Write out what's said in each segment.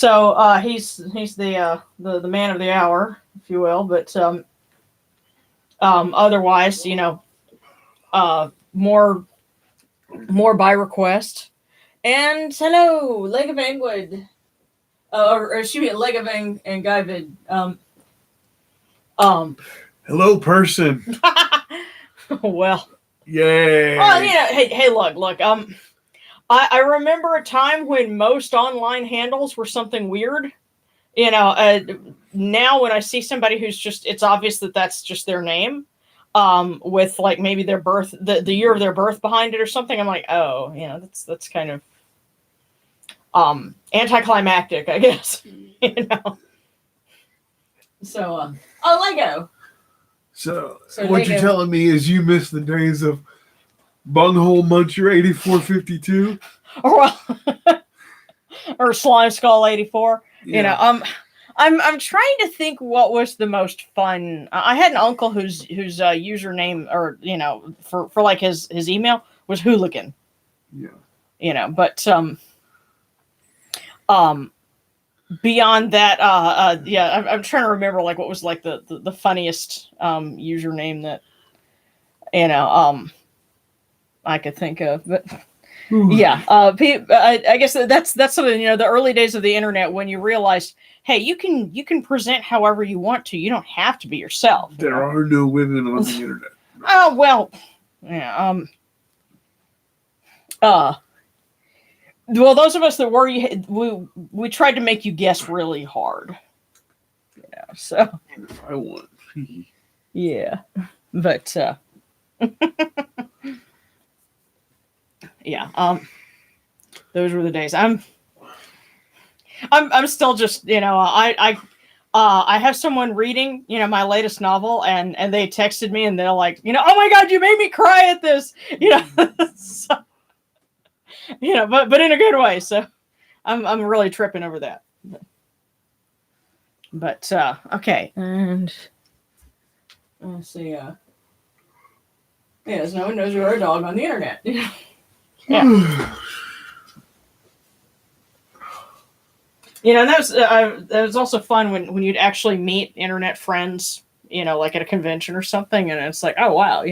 So he's the man of the hour, if you will. But otherwise, more by request. And hello, Leg of Angwood. Or excuse me, Leg of and Guyvid. Um, Hello, person. well. Yay. Well, hey, look. I remember a time when most online handles were something weird. Now when I see somebody who's just, it's obvious that that's just their name, with like maybe their birth, the year of their birth behind it or something. I'm like, oh, that's kind of, anticlimactic, I guess. So, Lego. So what Lego. you're telling me is you miss the days of Bunghole Muncher 8452? Or Slime Skull 84. Yeah. I'm trying to think what was the most fun. I had an uncle whose username, or for like his email was Hooligan. Yeah. But beyond that, yeah, I'm trying to remember like what was like the funniest username that I could think of, but. Yeah, I guess that's something, the early days of the internet, when you realize, hey, you can present however you want to. You don't have to be yourself. There are no women on the internet. Oh, well, yeah. Well, those of us that were, we tried to make you guess really hard. So. If I want. Yeah, but yeah. Those were the days. I'm still just, I have someone reading, my latest novel, and they texted me and they're like, oh my God, you made me cry at this, so, but in a good way. So I'm really tripping over that. But okay. And let's see. Yes, no one knows you're a dog on the internet. Yeah. And that was also fun when you'd actually meet internet friends, like at a convention or something, and it's like, oh wow,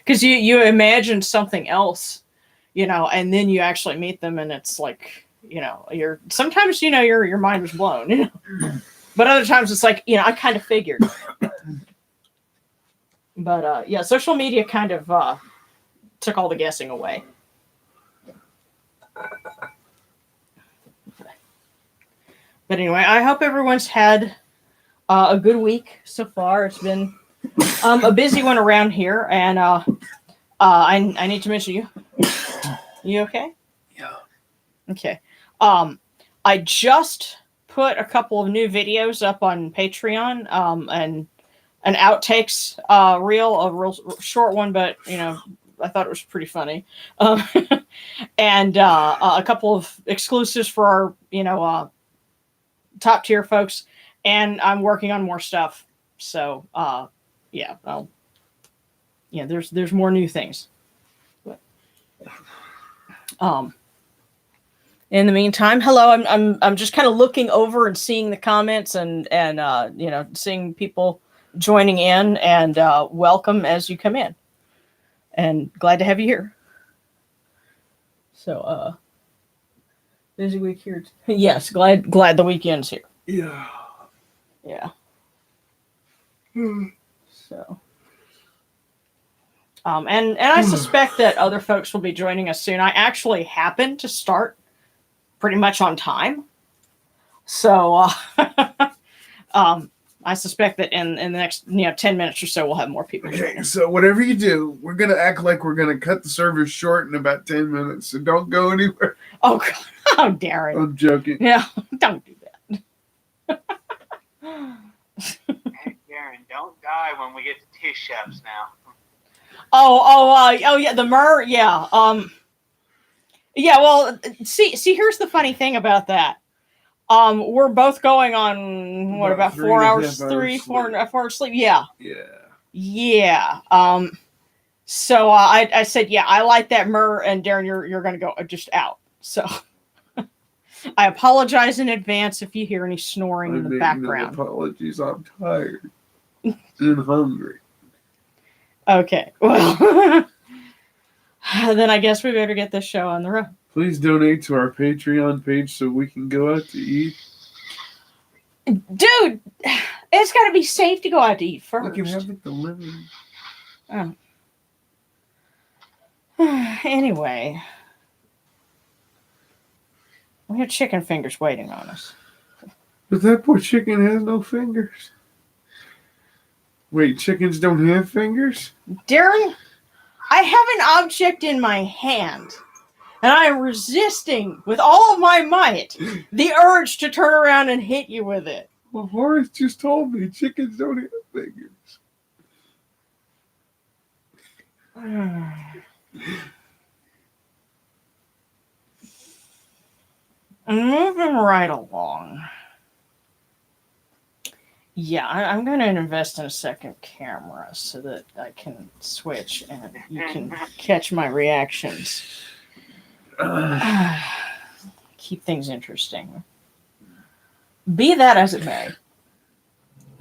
because you imagine something else, and then you actually meet them, and it's like, you're sometimes your mind was blown, but other times it's like, I kind of figured. But yeah, social media kind of took all the guessing away. But anyway, I hope everyone's had a good week so far. It's been a busy one around here, and I need to mention you. You okay? Yeah. Okay. I just put a couple of new videos up on Patreon, and an outtakes reel, a real short one, but I thought it was pretty funny, and a couple of exclusives for our top tier folks, and I'm working on more stuff. So yeah, there's more new things. But, in the meantime, hello. I'm just kind of looking over and seeing the comments and seeing people joining in, and welcome as you come in, and glad to have you here. So busy week here. Yes, glad the weekend's here. Yeah. Yeah. So and I suspect that other folks will be joining us soon. I actually happen to start pretty much on time, so I suspect that in the next 10 minutes or so we'll have more people. Okay, so whatever you do, we're gonna act like we're gonna cut the service short in about 10 minutes. So don't go anywhere. Oh God! How dare it? I'm joking. Yeah, don't do that. Hey, Karen, don't die when we get to Tish Chefs now. Oh yeah, the Myrrh, yeah. Yeah, well, see, here's the funny thing about that. We're both going on about 4 hours, 4 hours sleep. Yeah. Yeah. So I said, yeah, I like that Myrrh, and Darren, you're gonna go just out. So I apologize in advance if you hear any snoring in the background. No apologies. I'm tired and hungry. Okay, well, then I guess we better get this show on the road. Please donate to our Patreon page so we can go out to eat. Dude, it's got to be safe to go out to eat first. We can have it delivered. Oh. Anyway, we have chicken fingers waiting on us. But that poor chicken has no fingers. Wait, chickens don't have fingers? Darren, I have an object in my hand, and I am resisting with all of my might the urge to turn around and hit you with it. Well, Horus just told me chickens don't have fingers. Moving right along. Yeah, I'm going to invest in a second camera so that I can switch and you can catch my reactions. Keep things interesting. Be that as it may.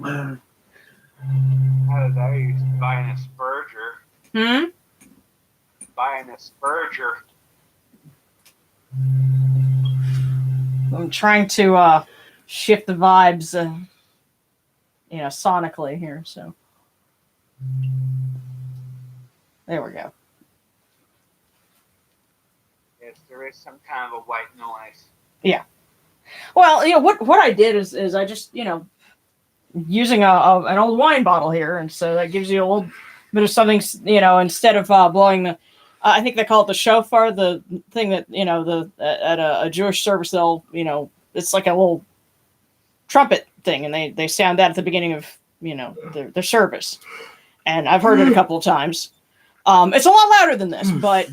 I used to buying a spurger. Buying a spurger. I'm trying to shift the vibes, sonically here. So there we go. Yes, there is some kind of a white noise. Yeah. Well, what I did is I just using an old wine bottle here, and so that gives you a little bit of something, instead of blowing the. I think they call it the shofar, the thing that, at a Jewish service, they'll, it's like a little trumpet thing, and they sound that at the beginning of, their service. And I've heard it a couple of times. It's a lot louder than this, but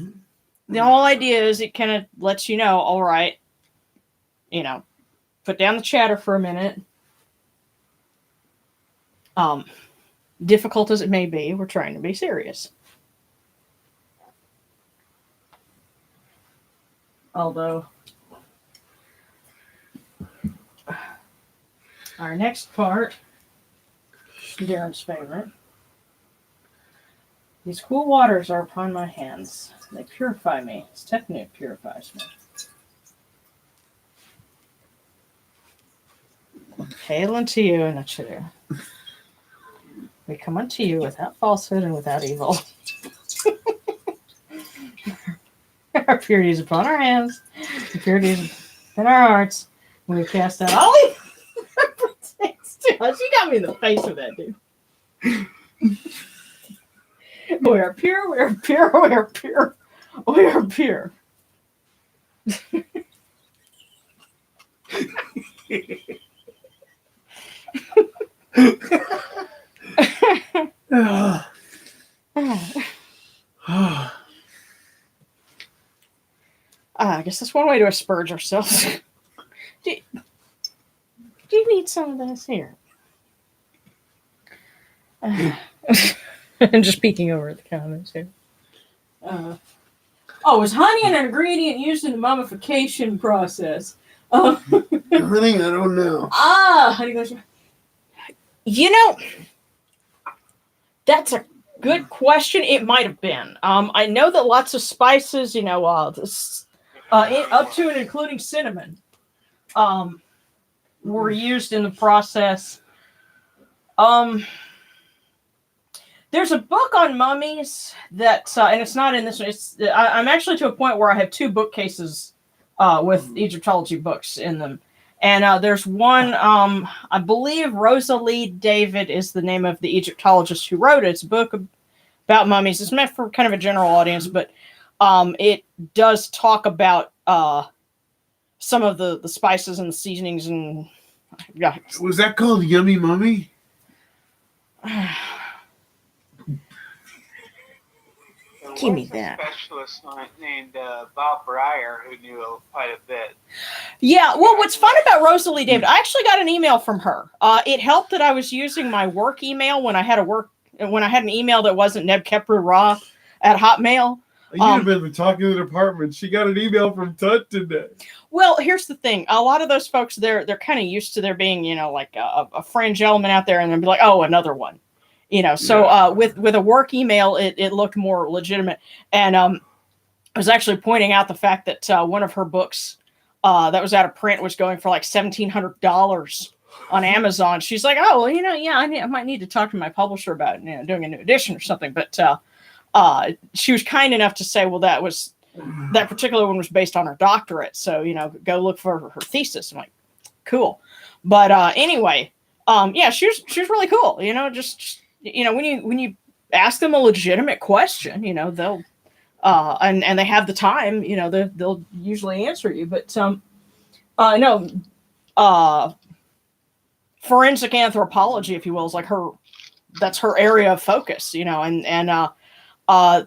the whole idea is it kind of lets you know, all right, put down the chatter for a minute. Difficult as it may be, we're trying to be serious. Although our next part, Darren's favorite. These cool waters are upon my hands. They purify me. It's technique purifies me. Hail unto you, and that should we come unto you without falsehood and without evil. Our purity is upon our hands. The purity is in our hearts. We cast out all evil. She got me in the face with that, dude. We are pure, we are pure, we are pure. We are pure. I guess that's one way to asperge ourselves. Do you need some of this here? I'm just peeking over at the comments here. Is honey an ingredient used in the mummification process? Honey, I don't know. Honey goes. That's a good question. It might have been. I know that lots of spices, up to and including cinnamon, were used in the process. There's a book on mummies that, and it's not in this one. I'm actually to a point where I have 2 bookcases with Egyptology books in them. And there's one, I believe Rosalie David is the name of the Egyptologist who wrote it. It's a book about mummies. It's meant for kind of a general audience, but it does talk about some of the spices and the seasonings. And yeah. Was that called Yummy Mummy? Give me that. A specialist named Bob Breyer who knew quite a bit. Yeah, well, what's fun about Rosalie David, I actually got an email from her. It helped that I was using my work email when I had an email that wasn't nebkepru raw at Hotmail. You'd have been talking to the department. She got an email from Tut today. Well, here's the thing. A lot of those folks, they're kind of used to there being, like a fringe element out there, and they'll be like, oh, another one. So with a work email, it looked more legitimate. And I was actually pointing out the fact that one of her books that was out of print was going for like $1,700 on Amazon. She's like, oh, well, I might need to talk to my publisher about doing a new edition or something. But she was kind enough to say, well, that particular one was based on her doctorate. So, go look for her thesis. I'm like, cool. But anyway, she was really cool. Just when you ask them a legitimate question, they'll and they have the time, they'll usually answer you. But forensic anthropology, if you will, is like that's her area of focus, and I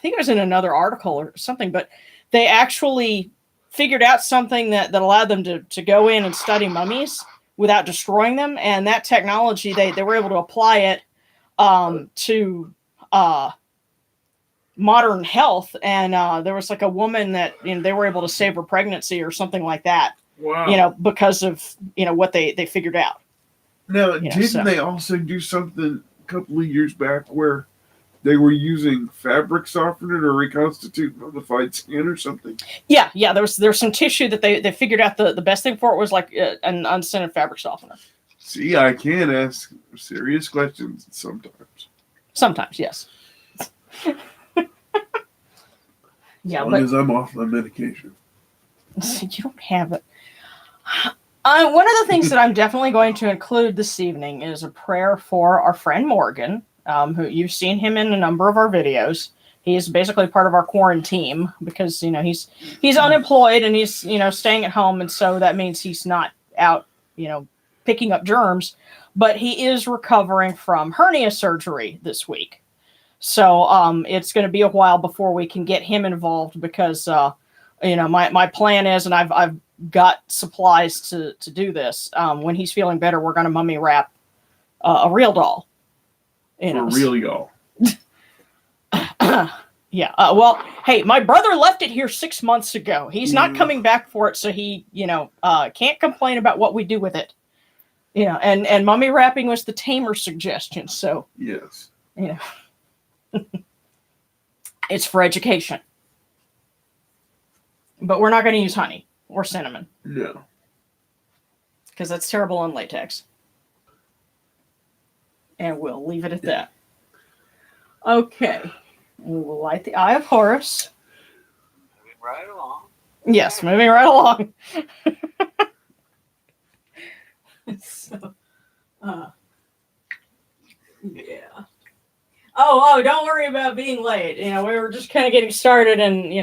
think it was in another article or something, but they actually figured out something that allowed them to go in and study mummies without destroying them. And that technology, they were able to apply it to modern health. And there was like a woman that they were able to save her pregnancy or something like that. Wow. Because of what they figured out. Now, didn't they also do something a couple of years back where they were using fabric softener to reconstitute mummified skin or something? Yeah. There's some tissue that they figured out the best thing for it was like an unscented fabric softener. See, I can ask serious questions sometimes. Sometimes, yes. As long as I'm off my medication. You don't have it. One of the things that I'm definitely going to include this evening is a prayer for our friend Morgan. Who you've seen him in a number of our videos. He's basically part of our quarantine because he's unemployed and he's staying at home, and so that means he's not out picking up germs, but he is recovering from hernia surgery this week. So it's going to be a while before we can get him involved because my plan is, and I've got supplies to do this. When he's feeling better, we're going to mummy wrap a real doll. For real, y'all. Yeah. Well, hey, my brother left it here 6 months ago. He's not coming back for it, so he, can't complain about what we do with it. And mummy wrapping was the tamer suggestion. So yes, it's for education. But we're not going to use honey or cinnamon. No, because that's terrible on latex. And we'll leave it at that. Okay. We will light the Eye of Horus. Moving right along. Yes, moving right along. So, yeah. Oh, don't worry about being late. We were just kind of getting started and,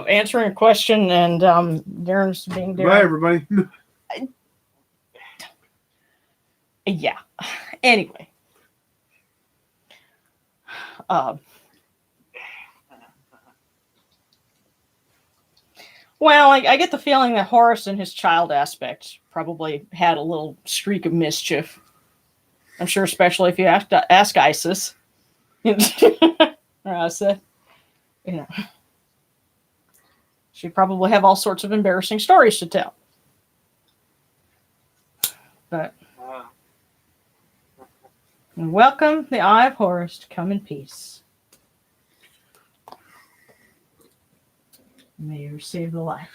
answering a question and Darren's being Darren. Bye, everybody. Yeah. Anyway. Well, I get the feeling that Horus and his child aspect probably had a little streak of mischief. I'm sure, especially if you ask Isis. Or Asa. She'd probably have all sorts of embarrassing stories to tell. But welcome the Eye of Horus to come in peace. May you receive the light.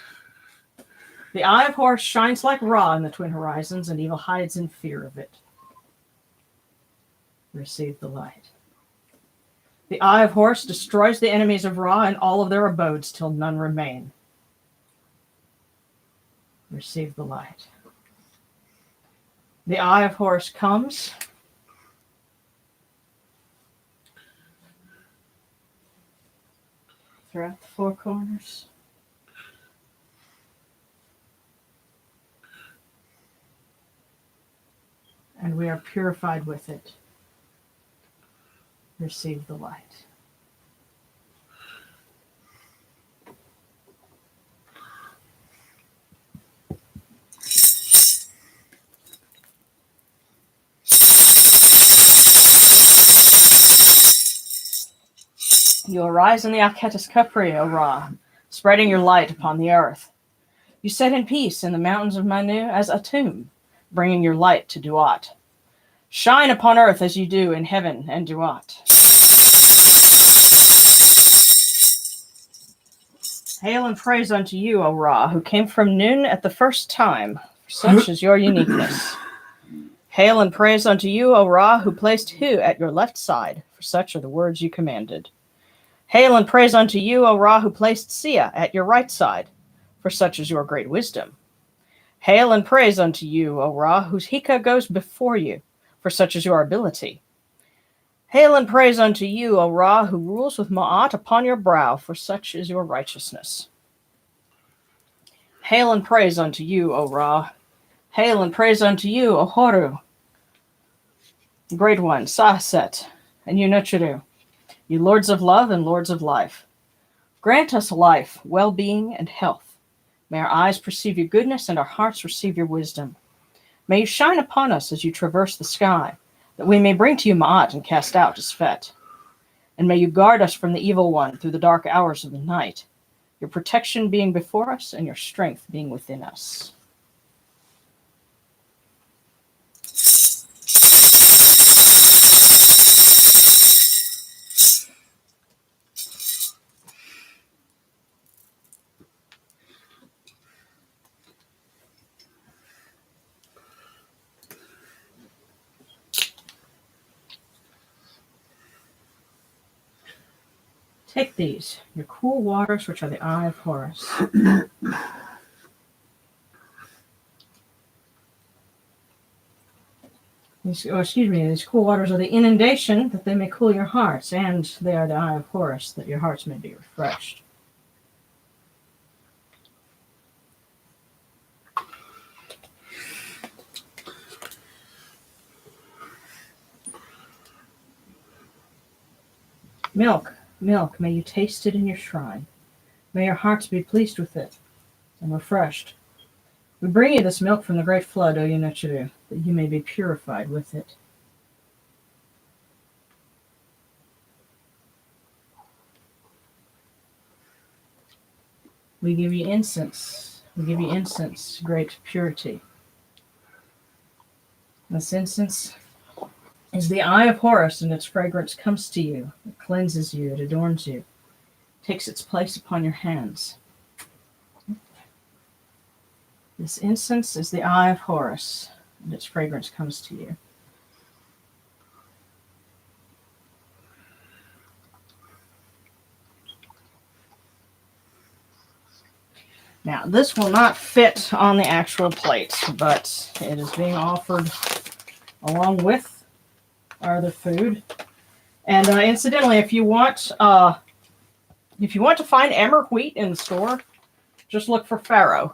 The Eye of Horus shines like Ra in the twin horizons, and evil hides in fear of it. Receive the light. The Eye of Horus destroys the enemies of Ra and all of their abodes till none remain. Receive the light. The Eye of Horus comes throughout the four corners. And we are purified with it. Receive the light. You arise in the Alketis Capri, O Ra, spreading your light upon the earth. You set in peace in the mountains of Manu as Atum, bringing your light to Duat. Shine upon earth as you do in heaven and Duat. Hail and praise unto you, O Ra, who came from noon at the first time, for such is your uniqueness. Hail and praise unto you, O Ra, who placed Hu at your left side, for such are the words you commanded. Hail and praise unto you, O Ra, who placed Sia at your right side, for such is your great wisdom. Hail and praise unto you, O Ra, whose Hika goes before you, for such is your ability. Hail and praise unto you, O Ra, who rules with Ma'at upon your brow, for such is your righteousness. Hail and praise unto you, O Ra. Hail and praise unto you, O Horu, Great One, Saset, and you Nuchuru, you lords of love and lords of life. Grant us life, well-being, and health. May our eyes perceive your goodness and our hearts receive your wisdom. May you shine upon us as you traverse the sky, that we may bring to you Ma'at and cast out Isfet. And may you guard us from the evil one through the dark hours of the night, your protection being before us and your strength being within us. Take these, your cool waters, which are the eye of Horus. These cool waters are the inundation, that they may cool your hearts, and they are the eye of Horus, that your hearts may be refreshed. Milk, milk, may you taste it in your shrine. May your hearts be pleased with it and refreshed. We bring you this milk from the great flood, O Yunuchuru, that you may be purified with it. We give you incense. We give you incense, great purity. This incense is the eye of Horus, and its fragrance comes to you. It cleanses you, it adorns you, takes its place upon your hands. This incense is the eye of Horus, and its fragrance comes to you. Now, this will not fit on the actual plate, but it is being offered along with our other food. And incidentally, if you want to find emmer wheat in the store, just look for farro,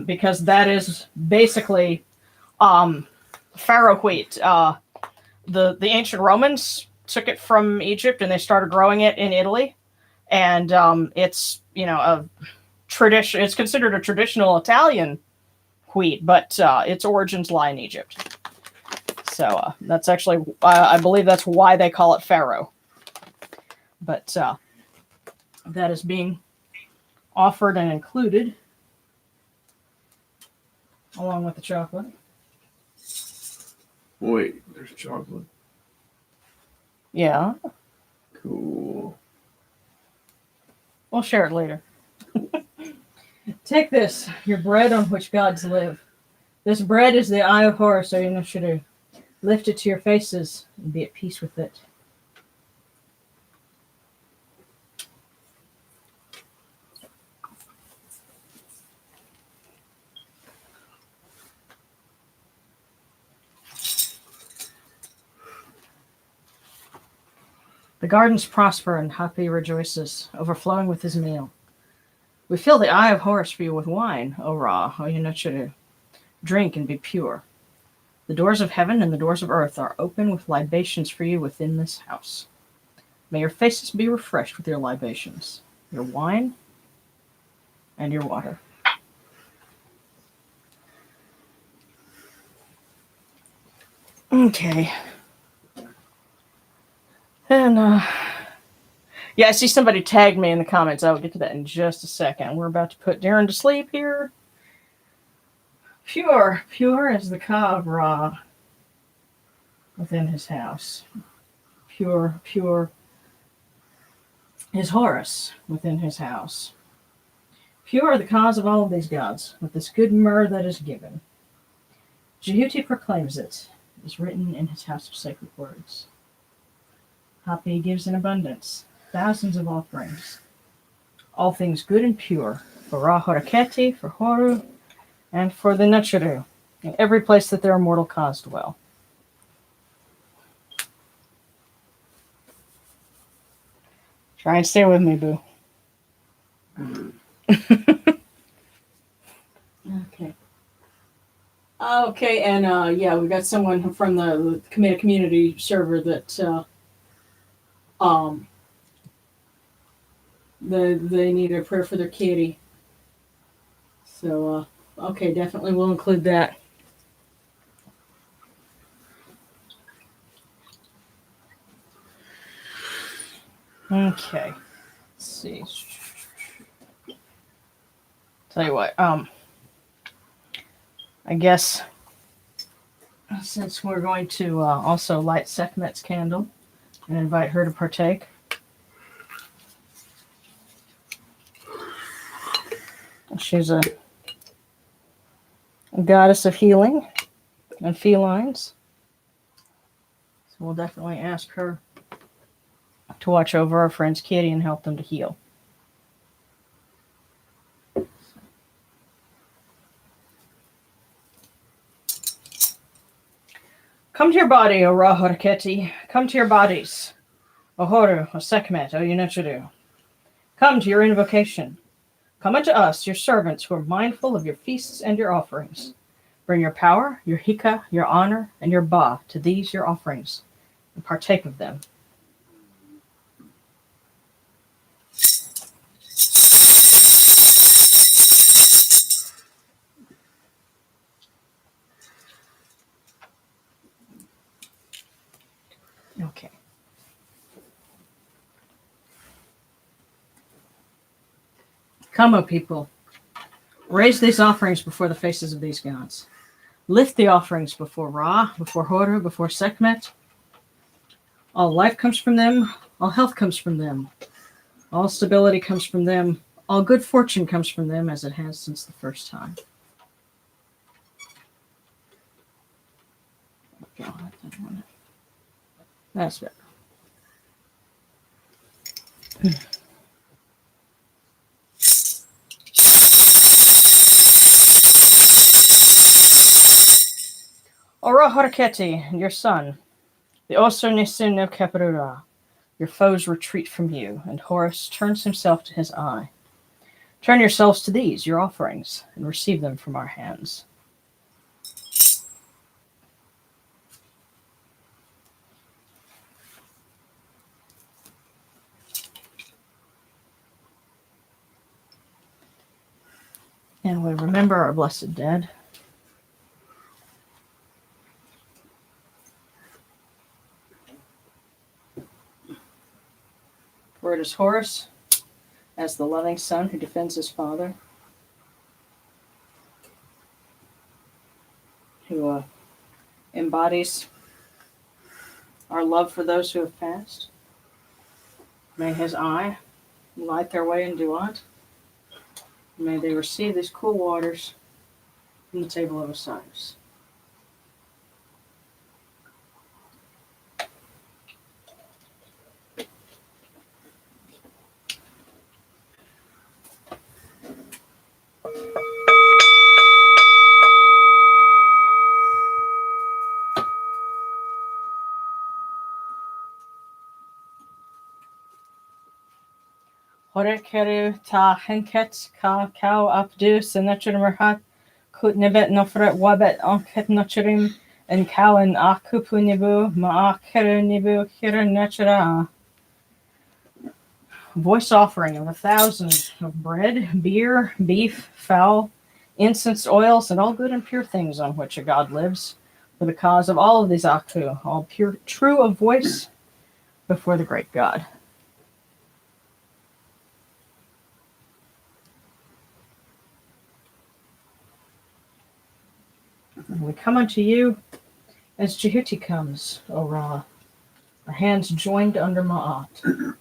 because that is basically farro wheat. The ancient Romans took it from Egypt and they started growing it in Italy, and it's a tradition. It's considered a traditional Italian wheat, but its origins lie in Egypt. So that's actually, I believe that's why they call it farro. But that is being offered and included along with the chocolate. Wait, there's chocolate. Yeah. Cool. We'll share it later. Take this, your bread on which gods live. This bread is the eye of Horus, O Yunushuru. Lift it to your faces and be at peace with it. The gardens prosper and Hapi rejoices, overflowing with his meal. We fill the eye of Horus for you with wine, O Ra, O Yunuchuru. Drink and be pure. The doors of heaven and the doors of earth are open with libations for you within this house. May your faces be refreshed with your libations, your wine, and your water. Okay. And Yeah, I see somebody tagged me in the comments. I will get to that in just a second. We're about to put Darren to sleep here. Pure is the Ka of Ra within his house. Pure is Horus within his house. Pure are the cause of all of these gods, with this good myrrh that is given. Jehuti proclaims it. It is written in his house of sacred words. Hapi gives in abundance, thousands of offerings. All things good and pure, for Ra Horaketi, for Horu, and for the Nacharu, in every place that their immortal cause dwell. Try and stay with me, boo. Okay. Okay, and yeah, we got someone from the Kemetic community server that they need a prayer for their kitty. So okay, definitely we'll include that. Okay. Let's see. Tell you what, I guess since we're going to also light Sekhmet's candle and invite her to partake. She's a goddess of healing and felines. So we'll definitely ask her to watch over our friend's kitty and help them to heal. Come to your body, O Ra Horaketi. Come to your bodies, O Horu, O Sekhmet, O Yunachiru. Come to your invocation. Come unto us, your servants, who are mindful of your feasts and your offerings. Bring your power, your hika, your honor, and your ba to these your offerings, and partake of them. Okay. Come, O people. Raise these offerings before the faces of these gods. Lift the offerings before Ra, before Horu, before Sekhmet. All life comes from them. All health comes from them. All stability comes from them. All good fortune comes from them, as it has since the first time. Okay, I'll have that one. That's better. Ora Haraketi, and your son, the Osir Nisin of Keperura, your foes retreat from you, and Horus turns himself to his eye. Turn yourselves to these, your offerings, and receive them from our hands. And we remember our blessed dead. For it is Horus, as the loving son who defends his father, who embodies our love for those who have passed. May his eye light their way in Duat. May they receive these cool waters from the table of Osiris. Horekeru ta henket ka kau apdu senachurmerhat kut nebet nofret wabet onket nachurim and kawan akupu nibu ma'akeru nibu kira nachura. Voice offering of 1,000 of bread, beer, beef, fowl, incensed oils, and all good and pure things on which a god lives, for the cause of all of these aku, all pure, true of voice before the great god. We come unto you as Jehuti comes, O Ra, our hands joined under Ma'at.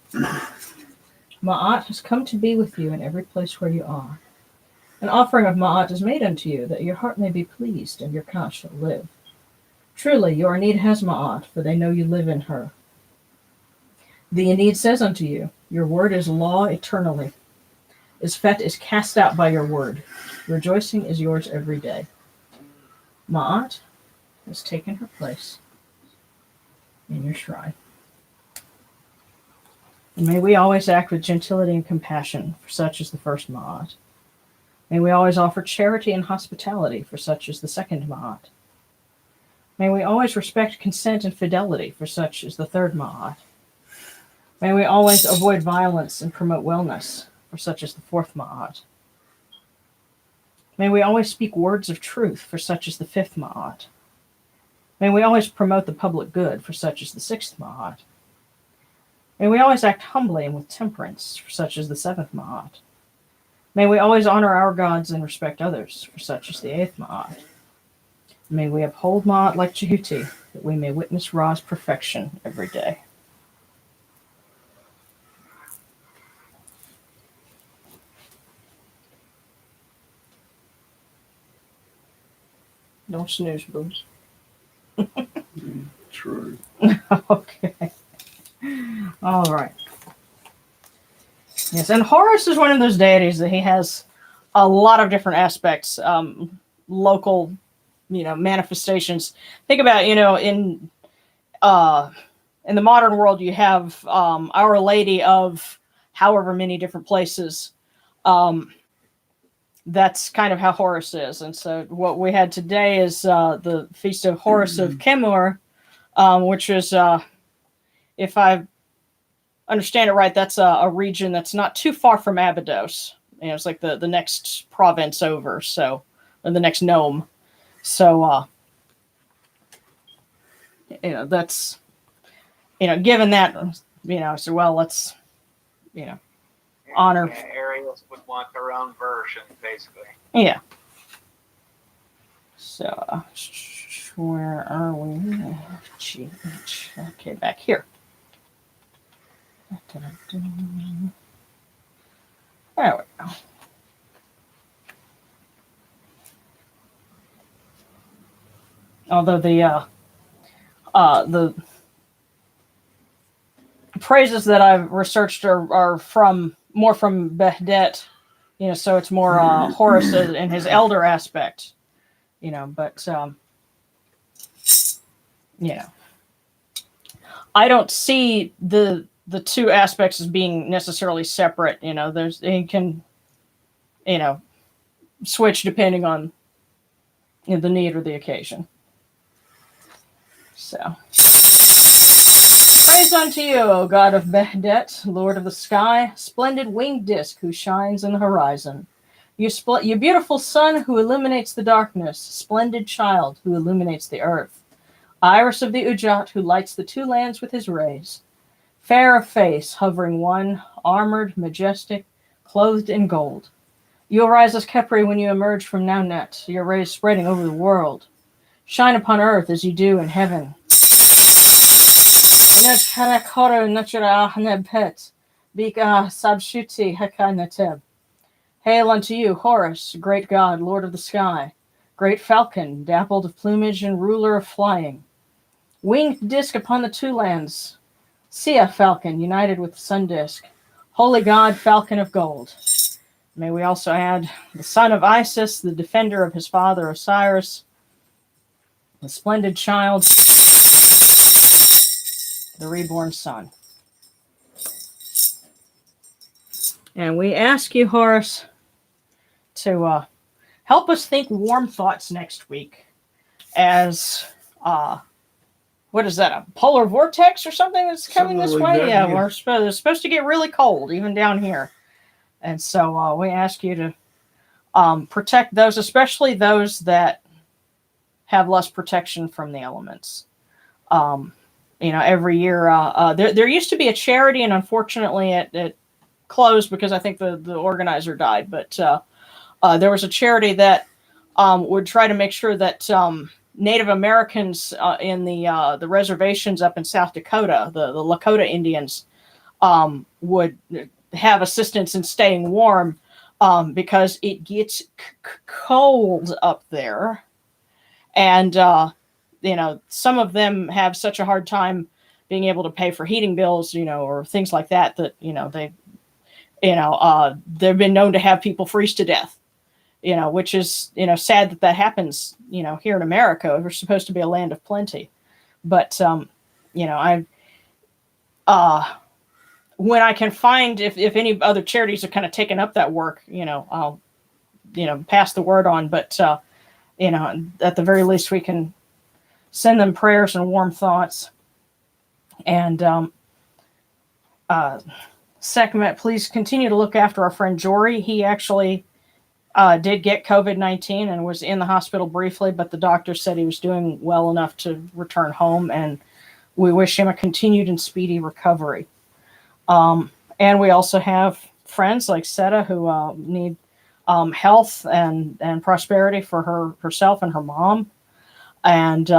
Ma'at has come to be with you in every place where you are. An offering of Ma'at is made unto you, that your heart may be pleased, and your Ka shall live. Truly, your need has Ma'at, for they know you live in her. The Enid says unto you, your word is law eternally. Isfet is cast out by your word. Rejoicing is yours every day. Ma'at has taken her place in your shrine. And may we always act with gentility and compassion, for such is the first Ma'at. May we always offer charity and hospitality, for such is the second Ma'at. May we always respect consent and fidelity, for such is the third Ma'at. May we always avoid violence and promote wellness, for such is the fourth Ma'at. May we always speak words of truth, for such is the fifth Ma'at. May we always promote the public good, for such is the sixth Ma'at. May we always act humbly and with temperance, for such is the seventh Ma'at. May we always honor our gods and respect others, for such is the eighth Ma'at. May we uphold Ma'at like Jehuti, that we may witness Ra's perfection every day. Don't snooze, booze. True. Okay. All right. Yes, and Horus is one of those deities that he has a lot of different aspects, local, manifestations. Think about, in the modern world, you have Our Lady of however many different places. That's kind of how Horus is. And so what we had today is the Feast of Horus of Kemur, which is, if I understand it right, that's a region that's not too far from Abydos. It's like the next province over, or the next nome. So, that's, given that, so, well, let's, honor. Yeah, areas would want their own version, basically. Yeah. So, where are we? Okay, back here. There we go. Although the praises that I've researched are more from Behdet, so it's more Horus in his elder aspect, but I don't see the two aspects as being necessarily separate. He can, switch depending on the need or the occasion. So, praise unto you, O God of Behdet, Lord of the sky, splendid winged disk who shines in the horizon. You beautiful sun who illuminates the darkness, splendid child who illuminates the earth. Iris of the Ujat who lights the two lands with his rays. Fair of face, hovering one, armored, majestic, clothed in gold. You arise as Khepri when you emerge from Naunet, your rays spreading over the world. Shine upon earth as you do in heaven. Hail unto you, Horus, great god, lord of the sky, great falcon, dappled of plumage and ruler of flying. Winged disk upon the two lands, Sia falcon, united with the sun disk, holy god, falcon of gold. May we also add the son of Isis, the defender of his father Osiris, the splendid child, the reborn son. And we ask you, Horus, to help us think warm thoughts next week as, what is that, a polar vortex or something that's coming this way? That, yeah, it's supposed to get really cold, even down here. And so we ask you to protect those, especially those that have less protection from the elements. Every year, there used to be a charity, and unfortunately it closed because I think the organizer died. But there was a charity that would try to make sure that Native Americans in the reservations up in South Dakota, the Lakota Indians, would have assistance in staying warm because it gets cold up there. And, some of them have such a hard time being able to pay for heating bills, or things like that, they've been known to have people freeze to death, which is, sad that happens, here in America. We're supposed to be a land of plenty. But, when I can find, if any other charities are kind of taking up that work, I'll, pass the word on. But, at the very least, we can send them prayers and warm thoughts. And Sekhmet, please continue to look after our friend Jory. He actually did get COVID-19 and was in the hospital briefly, but the doctor said he was doing well enough to return home, and we wish him a continued and speedy recovery. And we also have friends like Seta who need health and prosperity for herself and her mom. And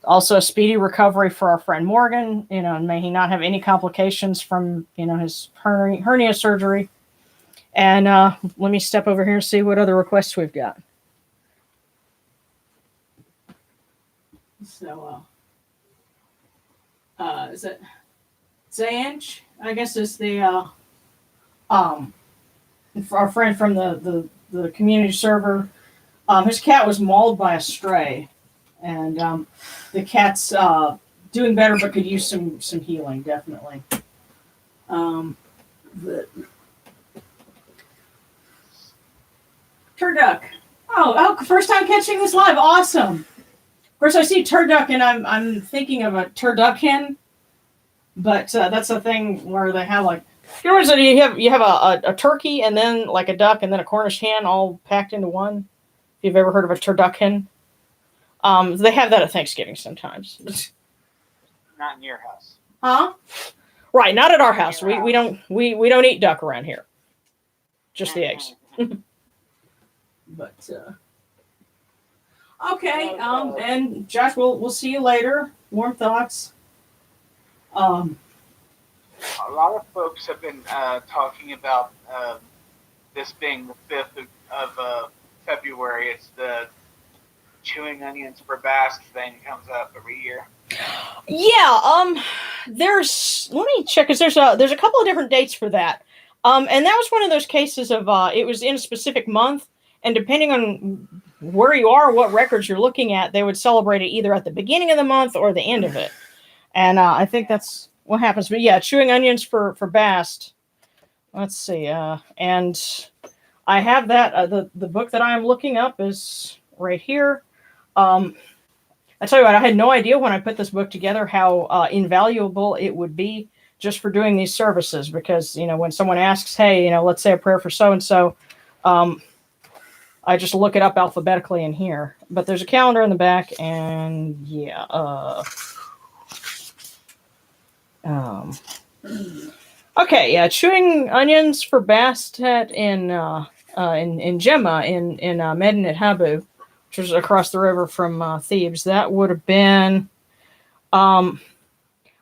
also a speedy recovery for our friend Morgan, and may he not have any complications from, his hernia surgery. And let me step over here and see what other requests we've got. So, is it Zanj? I guess is the our friend from the community server. His cat was mauled by a stray, and the cat's doing better, but could use some healing, definitely. Turduck. Oh, first time catching this live. Awesome. Of course, I see turduck, and I'm thinking of a turducken, but that's a thing where they have like. You have a turkey and then like a duck and then a Cornish hen all packed into one. If you've ever heard of a turducken, they have that at Thanksgiving sometimes. Not in your house. Huh? Right, not at our house. We don't eat duck around here. Just the eggs. But okay, and Josh, we'll see you later. Warm thoughts. A lot of folks have been talking about this being the 5th of February. It's the chewing onions for bass thing comes up every year. Yeah, let me check, because there's a couple of different dates for that. And that was one of those cases of it was in a specific month, and depending on where you are, what records you're looking at, they would celebrate it either at the beginning of the month or the end of it. And I think that's what happens. But yeah, chewing onions for bass. Let's see. And I have that. The book that I am looking up is right here. I tell you what, I had no idea when I put this book together how invaluable it would be just for doing these services. Because, when someone asks, hey, let's say a prayer for so-and-so, I just look it up alphabetically in here. But there's a calendar in the back, and yeah. Okay, yeah, chewing onions for Bastet in Gemma in Medinet Habu, which was across the river from Thebes. That would have been March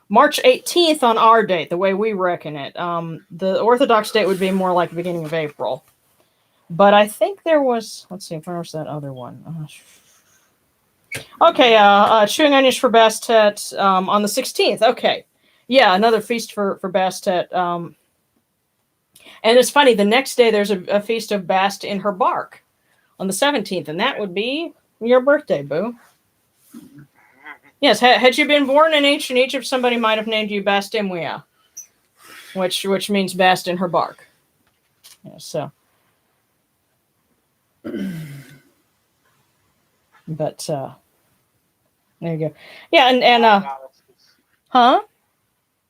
18th on our date, the way we reckon it. The Orthodox date would be more like the beginning of April. But I think there was, let's see, where was that other one? Okay, chewing onions for Bastet on the 16th. Okay. Yeah, another feast for Bastet. And it's funny, the next day there's a feast of Bast in her bark on the 17th, and that would be your birthday, Boo. Yes, had you been born in ancient Egypt, somebody might have named you Bastimwea, which means Bast in her bark. Yeah, so. But there you go. Yeah, and huh?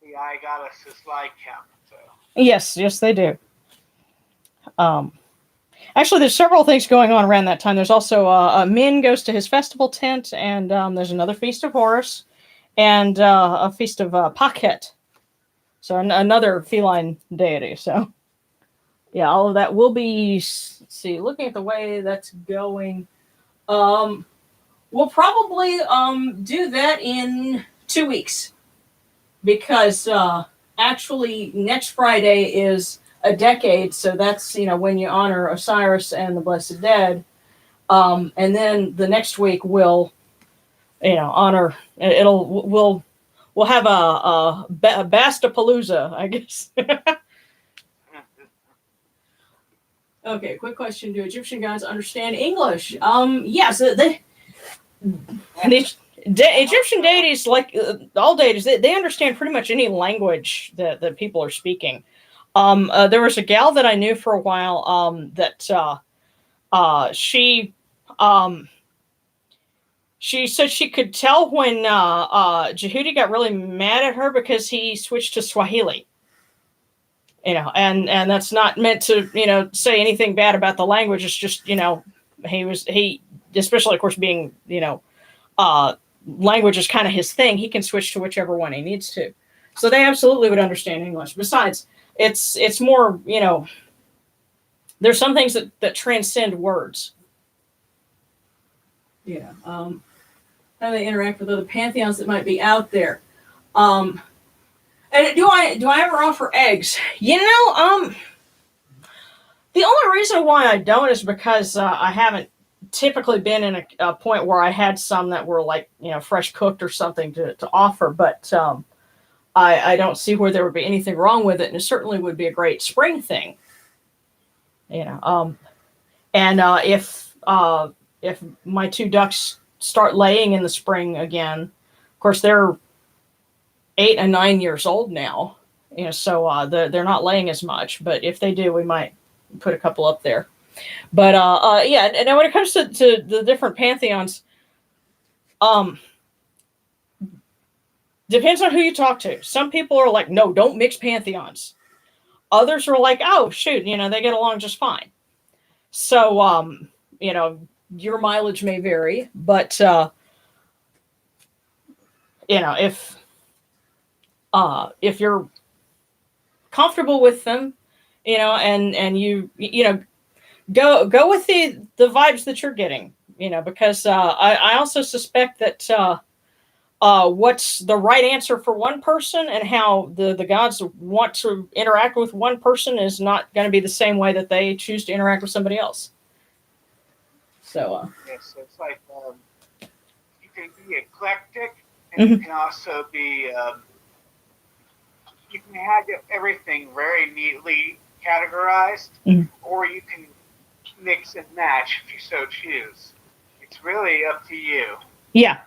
The eye got us to slide count. So. Yes, they do. Actually, there's several things going on around that time. There's also Min goes to his festival tent, and there's another feast of Horus, and a feast of Pakhet. So another feline deity. So yeah, all of that will be. Let's see, looking at the way that's going, we'll probably do that in 2 weeks because actually next Friday is a decade, so that's when you honor Osiris and the Blessed Dead, and then the next week we'll honor. We'll have a Bastapalooza, I guess. Okay, quick question: do Egyptian gods understand English? Yes, the Egyptian deities, like all deities, they understand pretty much any language that people are speaking. There was a gal that I knew for a while that she said she could tell when Jehudi got really mad at her because he switched to Swahili. And that's not meant to say anything bad about the language. It's just he especially of course being language is kind of his thing. He can switch to whichever one he needs to. So they absolutely would understand English. Besides, it's more there's some things that transcend words. Yeah. How they interact with other pantheons that might be out there. And do I ever offer eggs? The only reason why I don't is because I haven't typically been in a point where I had some that were like fresh cooked or something to offer. But I don't see where there would be anything wrong with it, and it certainly would be a great spring thing. And if my two ducks start laying in the spring again, of course they're 8 and 9 years old now, so they're not laying as much. But if they do, we might put a couple up there. But yeah, and when it comes to the different pantheons, depends on who you talk to. Some people are like, no, don't mix pantheons. Others are like, oh shoot, they get along just fine. So your mileage may vary, but if you're comfortable with them, and you go with the vibes that you're getting, because I also suspect that what's the right answer for one person and how the gods want to interact with one person is not going to be the same way that they choose to interact with somebody else. So yes, so it's like you can be eclectic, and you can also be you can have everything very neatly categorized, or you can mix and match if you so choose. It's really up to you. Yeah.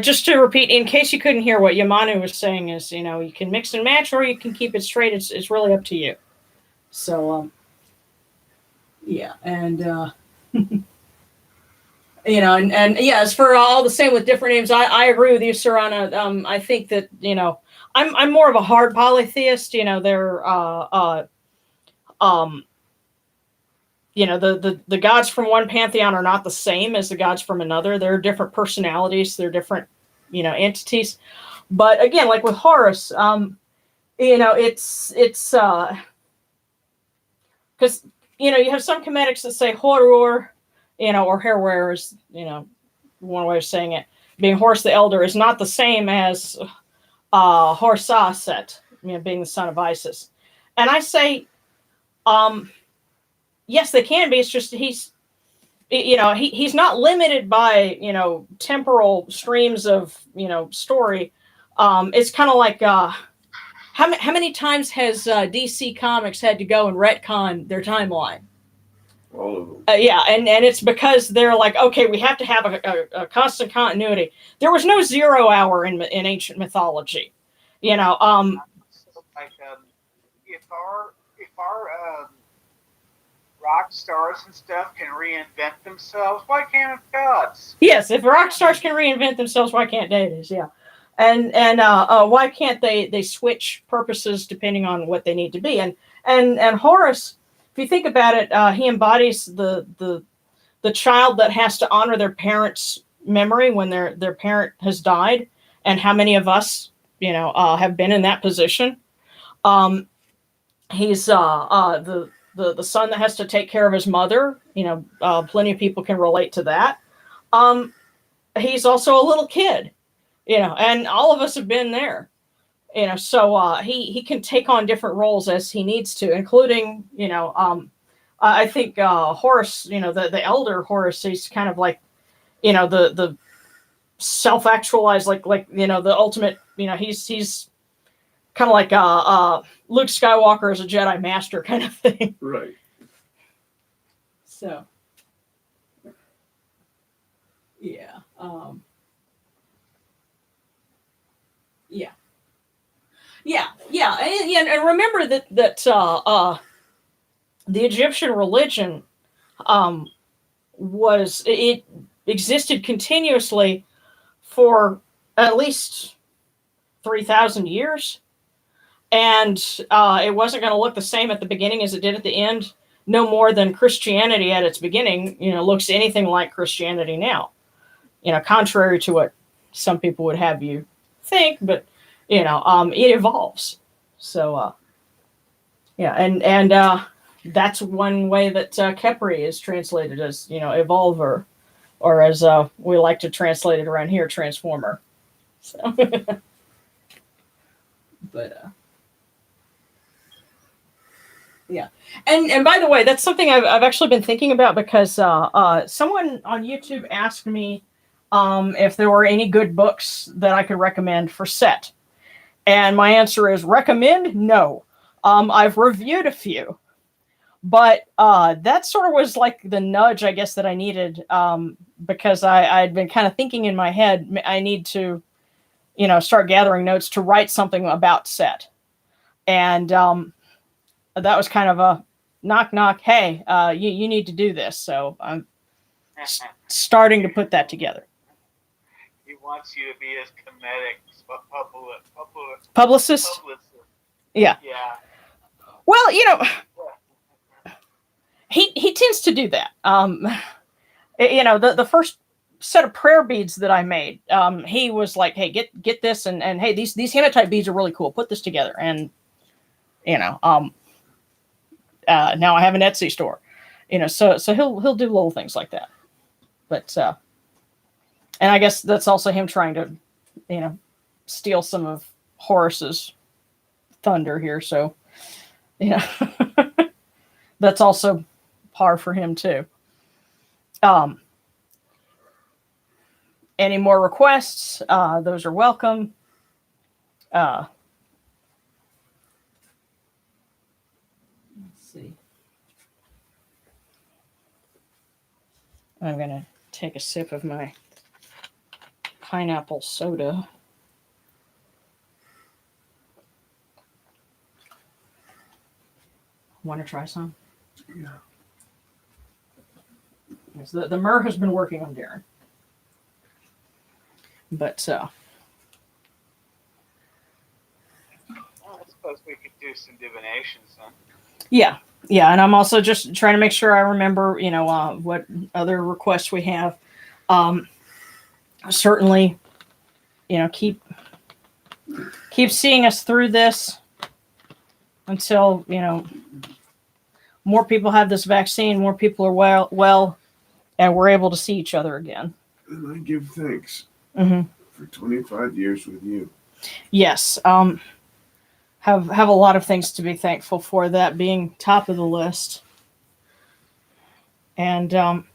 Just to repeat, in case you couldn't hear what Yamanu was saying, is you can mix and match, or you can keep it straight. It's really up to you. So yeah, and and yeah, as for all the same with different names, I agree with you, Sarana. I think that I'm more of a hard polytheist. They're the gods from one pantheon are not the same as the gods from another. They're different personalities. They're different entities. But again, like with Horus, it's because you have some Kemetics that say Horur, or Herwer is one way of saying it. Being Horus the Elder is not the same as Horsaset, being the son of Isis. And I say, yes, they can be. It's just he's not limited by temporal streams of story. It's kind of like how many times has DC Comics had to go and retcon their timeline? All of them. Yeah, and it's because they're like, okay, we have to have a constant continuity. There was no 0 hour in ancient mythology, So like, if our rock stars and stuff can reinvent themselves, why can't gods? Yes, if rock stars can reinvent themselves, why can't deities? Yeah, and why can't they switch purposes depending on what they need to be? And Horus, if you think about it, he embodies the child that has to honor their parents' memory when their parent has died, and how many of us have been in that position. He's the son that has to take care of his mother. Plenty of people can relate to that. He's also a little kid, and all of us have been there. So he can take on different roles as he needs to, including, I think Horus, the elder Horus, he's kind of like, the self-actualized, like the ultimate, he's kind of like Luke Skywalker as a Jedi Master kind of thing. Right. So, yeah. Yeah. Yeah. And remember that the Egyptian religion it existed continuously for at least 3,000 years. And it wasn't going to look the same at the beginning as it did at the end, no more than Christianity at its beginning, looks anything like Christianity now. Contrary to what some people would have you think, but it evolves. So and that's one way that Kepri is translated as, evolver, or as we like to translate it around here, transformer. So but yeah. And by the way, that's something I've actually been thinking about, because someone on YouTube asked me if there were any good books that I could recommend for Set. And my answer is recommend? No. I've reviewed a few. But that sort of was like the nudge, I guess, that I needed, because I'd been kind of thinking in my head, I need to, start gathering notes to write something about Set. And that was kind of a knock, knock, hey, you need to do this. So I'm starting to put that together. He wants you to be his Kemetic publicist? Yeah. Yeah. Well, he tends to do that. The first set of prayer beads that I made, he was like, hey, get this, and hey, these hematite beads are really cool. Put this together. And now I have an Etsy store. So he'll do little things like that. But and I guess that's also him trying to, steal some of Horus's thunder here. So, that's also par for him too. Any more requests? Those are welcome. Let's see. I'm going to take a sip of my pineapple soda. Want to try some? Yeah. Yes, the myrrh has been working on Darren. But I suppose we could do some divinations then. Yeah, and I'm also just trying to make sure I remember, what other requests we have. Certainly, keep seeing us through this until, more people have this vaccine, more people are well, and we're able to see each other again. And I give thanks for 25 years with you. Yes. Have a lot of things to be thankful for, that being top of the list. And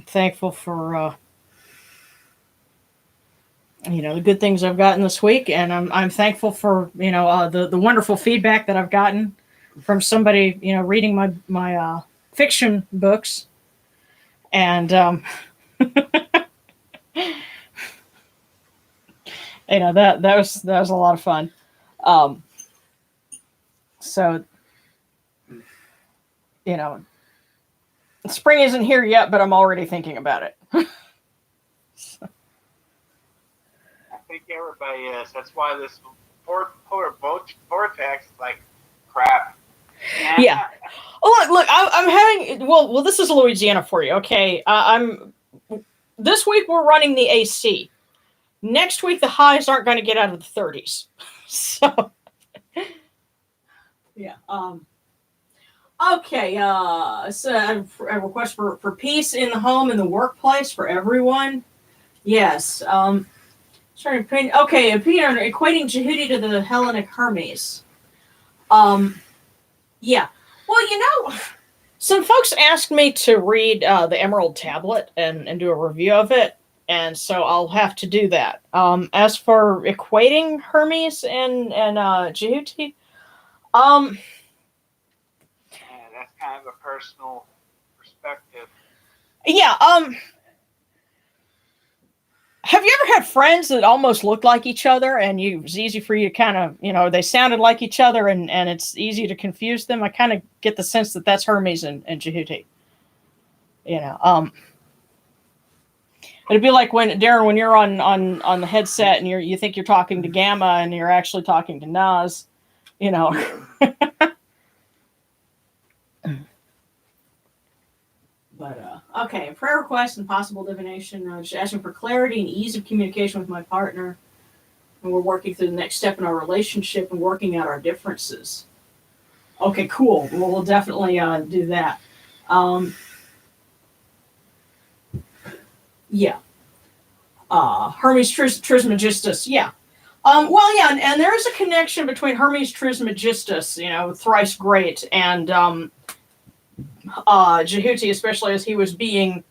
thankful for the good things I've gotten this week, and I'm thankful for the wonderful feedback that I've gotten from somebody reading my fiction books, and that was a lot of fun. So spring isn't here yet, but I'm already thinking about it. I think everybody is. That's why this polar vortex is like crap. Yeah. Oh, look, I'm having, well, this is Louisiana for you. Okay. This week we're running the AC. Next week, the highs aren't going to get out of the 30s. So, yeah. Okay, so a request for peace in the home and the workplace for everyone. Yes. Okay, equating Jehudi to the Hellenic Hermes. Yeah. Well, some folks asked me to read the Emerald Tablet and do a review of it, and so I'll have to do that. As for equating Hermes and Jehudi, that's kind of a personal perspective. Yeah. Have you ever had friends that almost looked like each other, and it was easy for you to kind of, they sounded like each other, and it's easy to confuse them? I kind of get the sense that that's Hermes and Jehudi. It'd be like when Darren, when you're on the headset and you think you're talking to Gamma, and you're actually talking to Nas. But okay, prayer request and possible divination. Just asking for clarity and ease of communication with my partner, and we're working through the next step in our relationship and working out our differences. Okay, cool. Well, we'll definitely do that. Yeah. Hermes Trismegistus. Yeah. Well, yeah, and there is a connection between Hermes Trismegistus, thrice great, and Jehudi, especially as he was being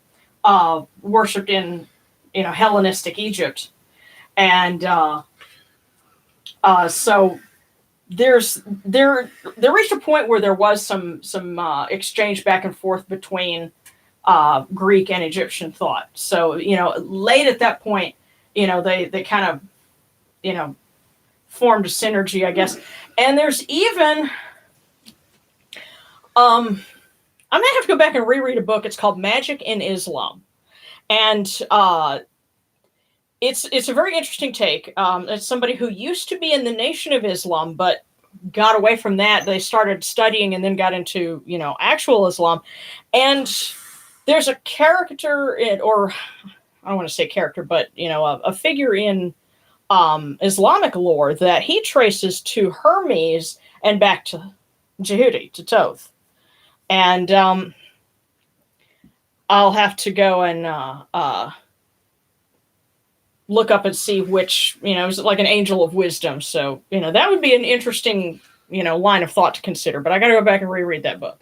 worshipped in, Hellenistic Egypt, and so there reached a point where there was some exchange back and forth between Greek and Egyptian thought. So late at that point, they kind of formed a synergy, I guess. And there's even I might have to go back and reread a book. It's called Magic in Islam, and it's a very interesting take. It's somebody who used to be in the Nation of Islam, but got away from that. They started studying and then got into actual Islam. And there's a character or I don't want to say character, but a figure in Islamic lore that he traces to Hermes and back to Jehudi, to Thoth. And I'll have to go and look up and see which, is like an angel of wisdom. So, that would be an interesting, line of thought to consider. But I got to go back and reread that book.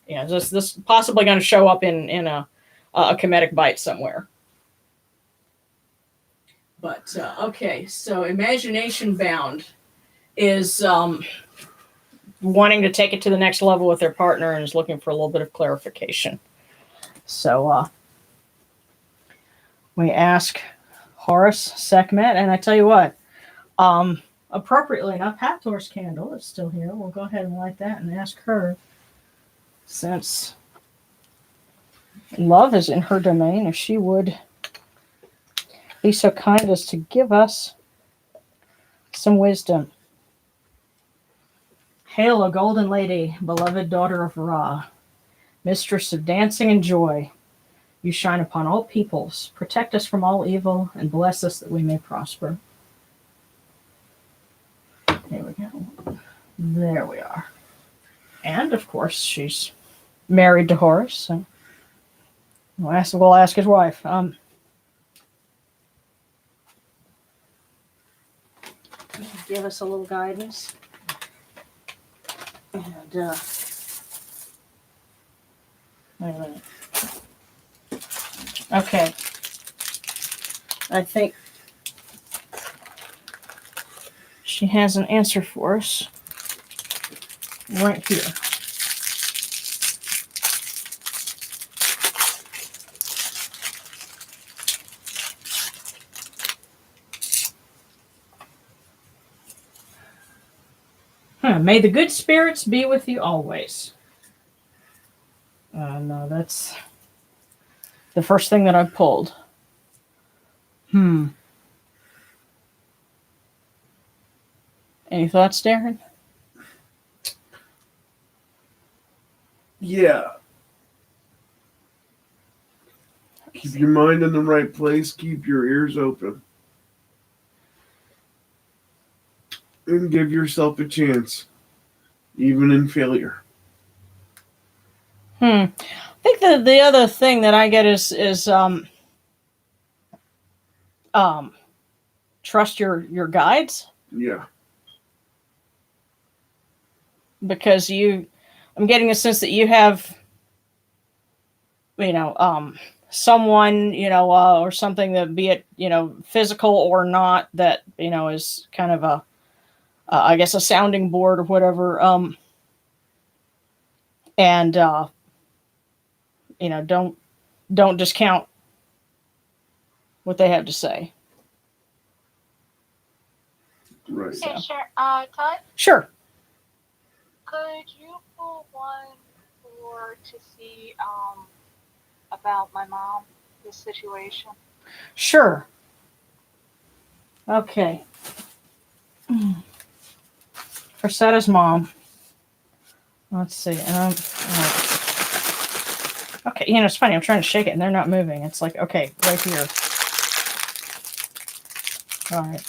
This possibly going to show up in a Kemetic bite somewhere. But, okay, so Imagination Bound is wanting to take it to the next level with their partner and is looking for a little bit of clarification. So we ask Horus, Sekhmet, and I tell you what, appropriately enough, Hathor's candle is still here. We'll go ahead and light that and ask her, since love is in her domain, if she would be so kind as to give us some wisdom. Hail, O golden lady, beloved daughter of Ra, mistress of dancing and joy. You shine upon all peoples, protect us from all evil, and bless us that we may prosper. There we go. There we are. And, of course, she's married to Horus, so we'll ask his wife. Give us a little guidance. And, wait a minute. Okay. I think she has an answer for us right here. May the good spirits be with you always. No, that's the first thing that I pulled. Any thoughts, Darren? Yeah. Keep your mind in the right place. Keep your ears open. And give yourself a chance, even in failure. I think the other thing that I get is trust your guides. Yeah. Because I'm getting a sense that you have, someone, or something that, be it, physical or not, that, is kind of I guess a sounding board or whatever. And, don't discount what they have to say. Right. Hey, Todd? Sure. Could you pull one to see about my mom, this situation? Sure. Okay. Frasetta's mom. Let's see. Okay, it's funny. I'm trying to shake it and they're not moving. It's like, okay, right here. All right.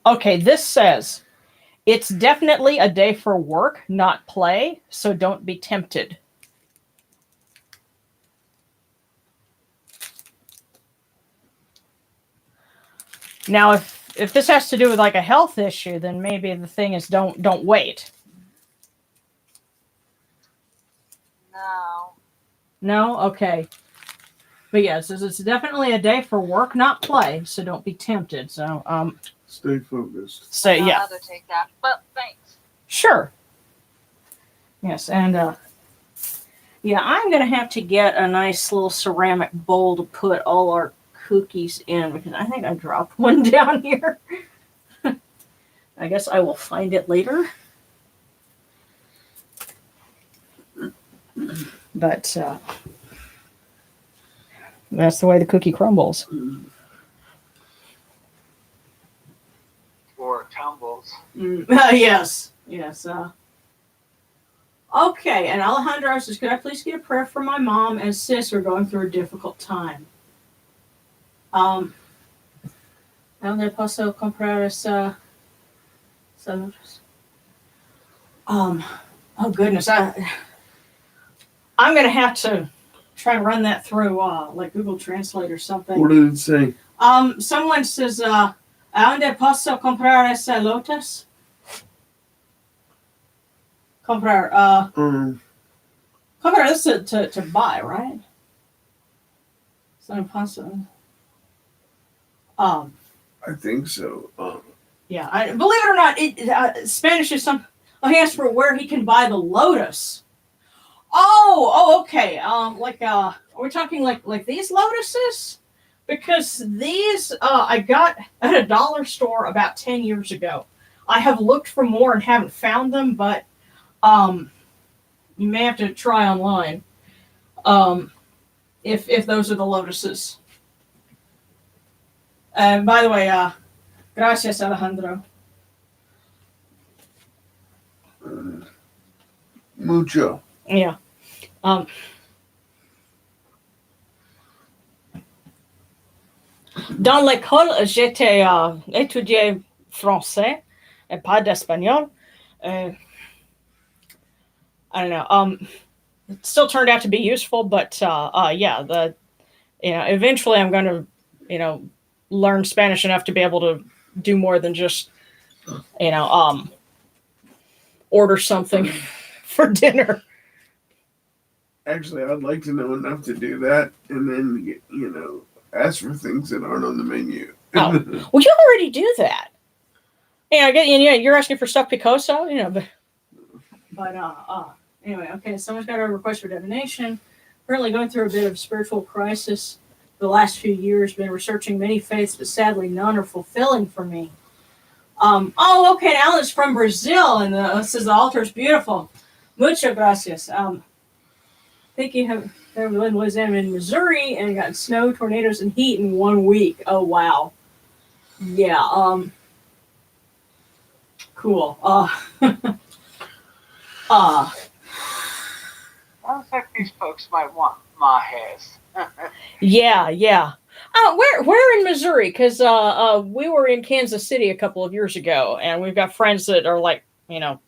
Okay, this says, it's definitely a day for work, not play, so don't be tempted. Now, if this has to do with like a health issue, then maybe the thing is don't wait. No. No? Okay. But yes, it's definitely a day for work, not play, so don't be tempted. So, stay focused. So, yeah. I'd rather take that, but thanks. Sure. Yes, and yeah, I'm gonna have to get a nice little ceramic bowl to put all our cookies in, because I think I dropped one down here. I guess I will find it later. But that's the way the cookie crumbles. Or tumbles. Yes. Okay, and Alejandro says, could I please get a prayer for my mom and sis who are going through a difficult time? ¿Dónde puedo comprar esa? Oh goodness, I'm gonna have to try and run that through like Google Translate or something. What did it say? Someone says, ¿dónde puedo comprar esa lotus? Comprar, comprar is to buy, right? So possible. I think so. Yeah, believe it or not, Spanish is some. Oh, he asked for where he can buy the lotus. Oh, okay. Are we talking like these lotuses? Because these I got at a dollar store about 10 years ago. I have looked for more and haven't found them, but you may have to try online. If those are the lotuses. And by the way, gracias, Alejandro. Mucho. Yeah. Dans l'école, j'étais étudié français et pas d'espagnol. I don't know. It still turned out to be useful, but yeah, eventually I'm going to, learn Spanish enough to be able to do more than just, order something for dinner. Actually, I'd like to know enough to do that, and then ask for things that aren't on the menu. Oh, well, you already do that. Yeah, you're asking for stuff picoso, but anyway, okay. Someone's got a request for divination. Currently going through a bit of spiritual crisis. The last few years, been researching many faiths, but sadly none are fulfilling for me. Okay. Alan's from Brazil, and says the altar is beautiful. Muchas gracias. I think you have was in Missouri and got snow, tornadoes, and heat in 1 week. Oh wow. Yeah. cool. Sounds like these folks might want my hairs. Yeah. Where in Missouri? Because we were in Kansas City a couple of years ago, and we've got friends that are like, a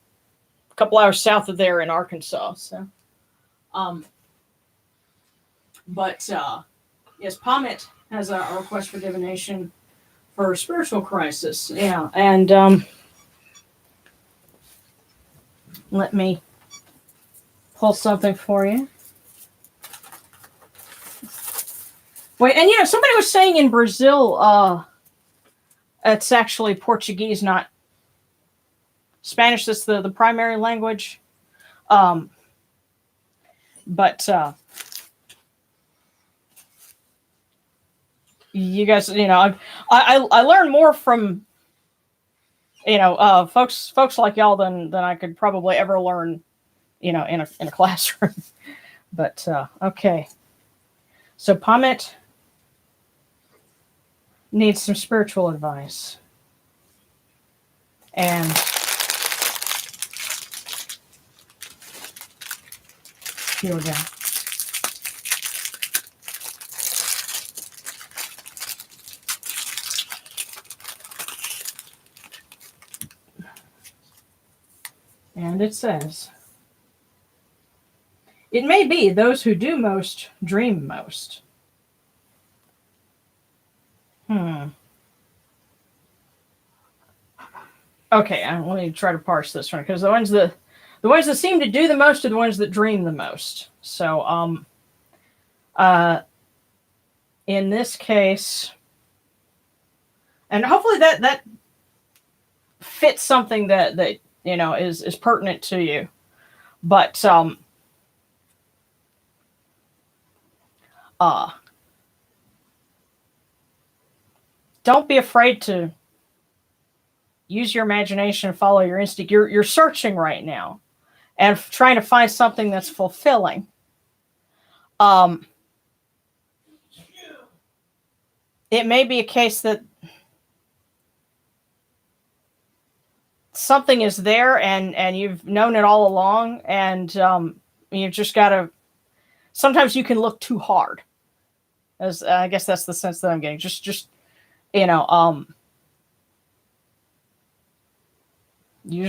couple hours south of there in Arkansas. So, but yes, Pommet has a request for divination for spiritual crisis. Yeah, and let me pull something for you. Wait, and somebody was saying in Brazil, it's actually Portuguese, not Spanish. That's the primary language. But you guys, I learn more from folks like y'all than I could probably ever learn, in a classroom. But okay, so Pommet needs some spiritual advice, and here we go. And it says, it may be those who do most dream most. Okay, let me try to parse this one, because the ones that seem to do the most are the ones that dream the most. So, in this case, and hopefully that fits something that is pertinent to you, but don't be afraid to use your imagination and follow your instinct. You're searching right now and trying to find something that's fulfilling. It may be a case that something is there and you've known it all along, and you've just got to. Sometimes you can look too hard. As I guess that's the sense that I'm getting. Just use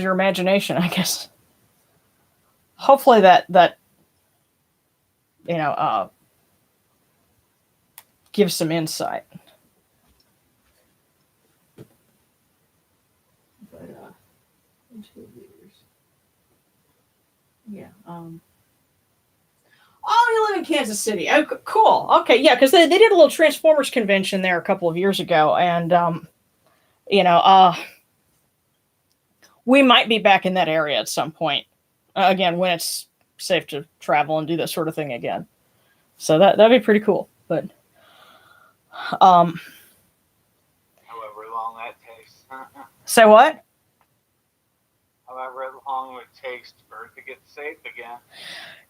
your imagination, I guess. Hopefully that gives some insight. But yeah. Oh, you live in Kansas City. Oh, cool. Okay, yeah, because they did a little Transformers convention there a couple of years ago, and we might be back in that area at some point. Again, when it's safe to travel and do that sort of thing again. So that'd be pretty cool. But However long that takes. say what? However long it takes for it to get safe again.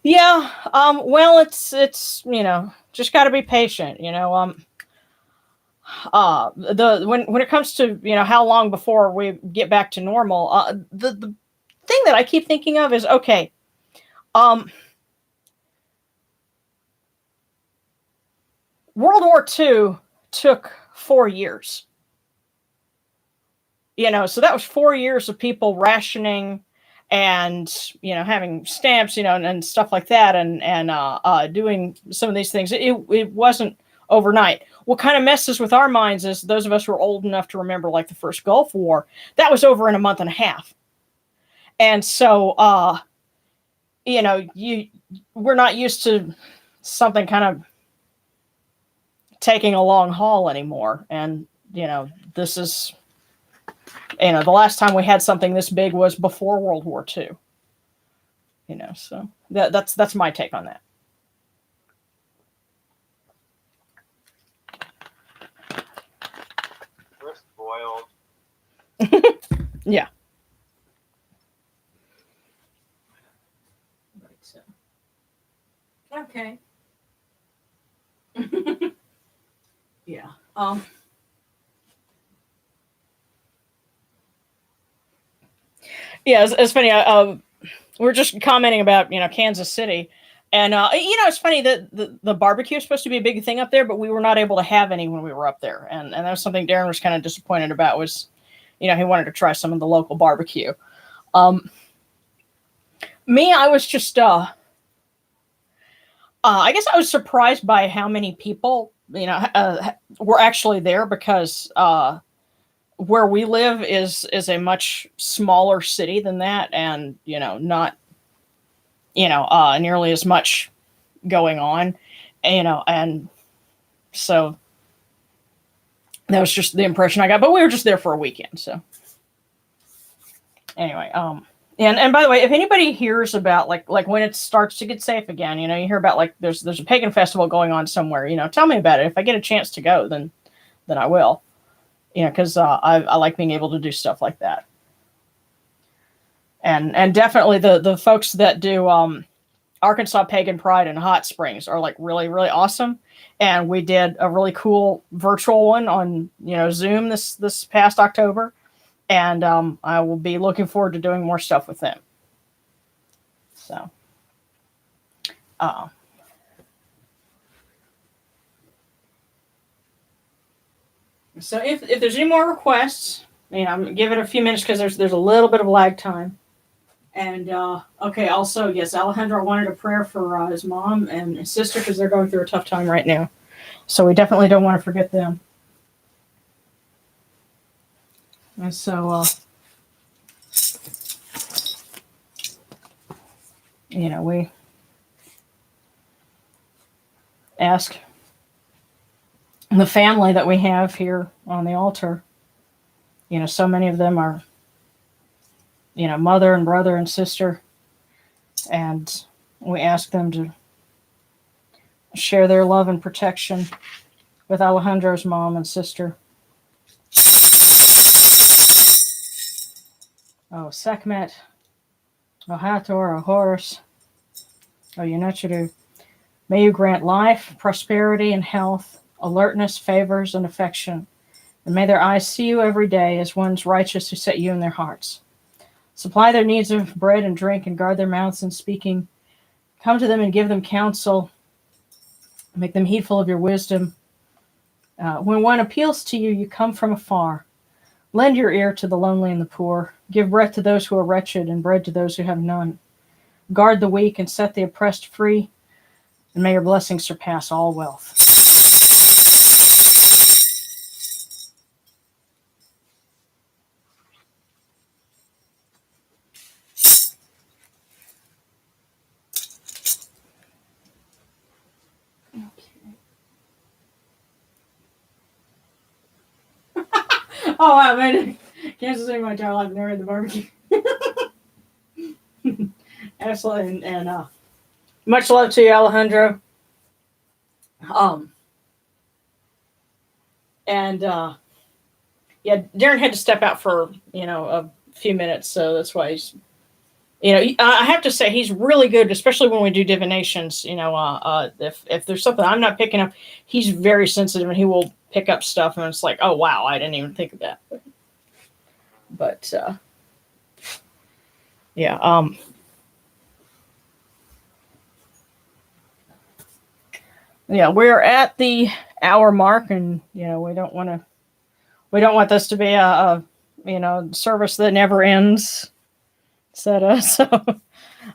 Yeah. Well, it's just got to be patient. When it comes to how long before we get back to normal, the thing that I keep thinking of is, okay, World War II took 4 years. So that was 4 years of people rationing and having stamps, and stuff like that, and doing some of these things. It wasn't overnight. What kind of messes with our minds is those of us who are old enough to remember, like the first Gulf War, that was over in a month and a half. And so, we're not used to something kind of taking a long haul anymore. And, this is, the last time we had something this big was before World War II. So that's my take on that. We're spoiled. Yeah. Okay. Yeah. Yeah, it's funny. We're just commenting about Kansas City, and it's funny that the barbecue is supposed to be a big thing up there, but we were not able to have any when we were up there, and that was something Darren was kind of disappointed about. Was he wanted to try some of the local barbecue. Me, I was just I guess I was surprised by how many people were actually there because where we live is a much smaller city than that, and not nearly as much going on, and so that was just the impression I got. But we were just there for a weekend, so anyway, and by the way, if anybody hears about like when it starts to get safe again, you hear about like there's a pagan festival going on somewhere, tell me about it. If I get a chance to go, then I will, because I like being able to do stuff like that. And definitely the folks that do Arkansas Pagan Pride in Hot Springs are like really, really awesome. And we did a really cool virtual one on Zoom this past October. And I will be looking forward to doing more stuff with them. So, if there's any more requests, I'm gonna give it a few minutes because there's a little bit of lag time. And okay, also yes, Alejandro wanted a prayer for his mom and his sister because they're going through a tough time right now. So we definitely don't want to forget them. And so. We ask the family that we have here on the altar, so many of them are, mother and brother and sister, and we ask them to share their love and protection with Alejandro's mom and sister. Oh, Sekhmet, O Hathor, O Horus, O Yunechidu, may you grant life, prosperity, and health, alertness, favors, and affection, and may their eyes see you every day as ones righteous who set you in their hearts. Supply their needs of bread and drink, and guard their mouths in speaking. Come to them and give them counsel. Make them heedful of your wisdom. When one appeals to you, you come from afar. Lend your ear to the lonely and the poor. Give breath to those who are wretched, and bread to those who have none. Guard the weak and set the oppressed free, and may your blessings surpass all wealth. Oh wow, man. Kansas City, my entire life, never had the barbecue. Absolutely, and much love to you, Alejandro. And yeah, Darren had to step out for a few minutes, so that's why he's. I have to say he's really good, especially when we do divinations. If there's something I'm not picking up, he's very sensitive, and he will pick up stuff, and it's like, oh wow, I didn't even think of that. But yeah, yeah, we're at the hour mark, and we don't want this to be a service that never ends, etc. So,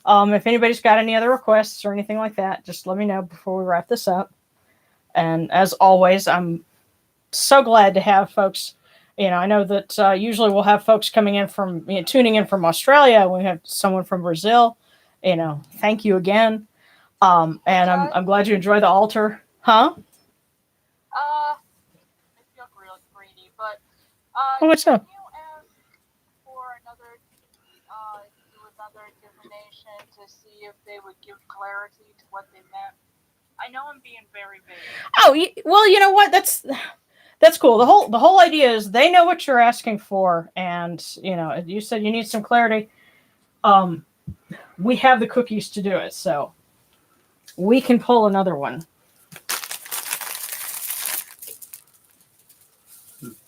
if anybody's got any other requests or anything like that, just let me know before we wrap this up. And as always, I'm so glad to have folks. I know that usually we'll have folks coming in from tuning in from Australia. We have someone from Brazil. Thank you again. And I'm glad you enjoy the altar, huh? I feel real greedy, but Oh, what's up? can you ask for another divination to see if they would give clarity to what they meant? I know I'm being very vague. Oh, well, you know what? That's cool. The whole idea is they know what you're asking for, and you said you need some clarity. We have the cookies to do it, so we can pull another one.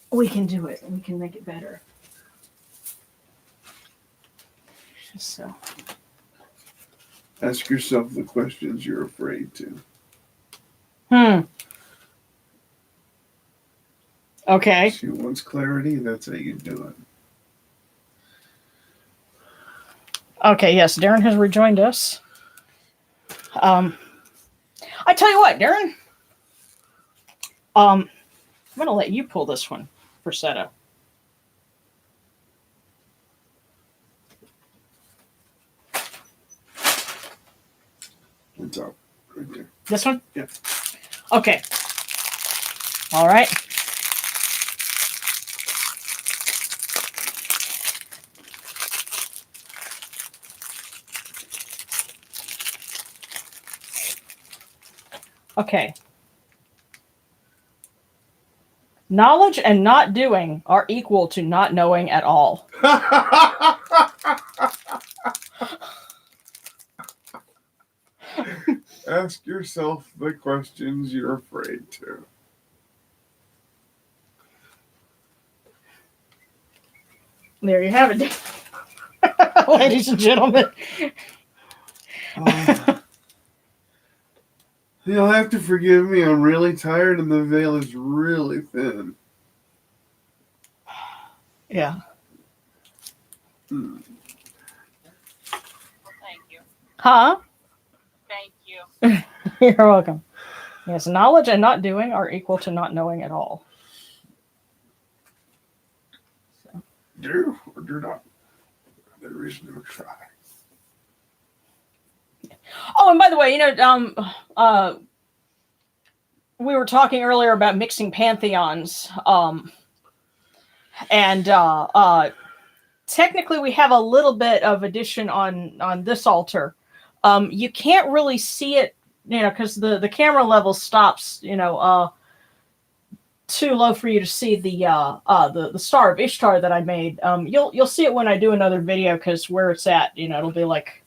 We can do it. We can make it better. So ask yourself the questions you're afraid to. Okay. She wants clarity. That's how you do it. Okay. Yes, Darren has rejoined us. I tell you what, Darren. I'm gonna let you pull this one for setup. It's up right there. This one? Yeah. Okay. All right. Okay. Knowledge and not doing are equal to not knowing at all. Ask yourself the questions you're afraid to. There you have it, ladies and gentlemen. You'll have to forgive me. I'm really tired and the veil is really thin. Yeah. Well, thank you. Huh? Thank you. You're welcome. Yes, knowledge and not doing are equal to not knowing at all. So. Do or do not. There is no try. Oh, and by the way, we were talking earlier about mixing pantheons, and technically we have a little bit of addition on this altar. You can't really see it, because the camera level stops, too low for you to see the Star of Ishtar that I made. You'll see it when I do another video, because where it's at, it'll be like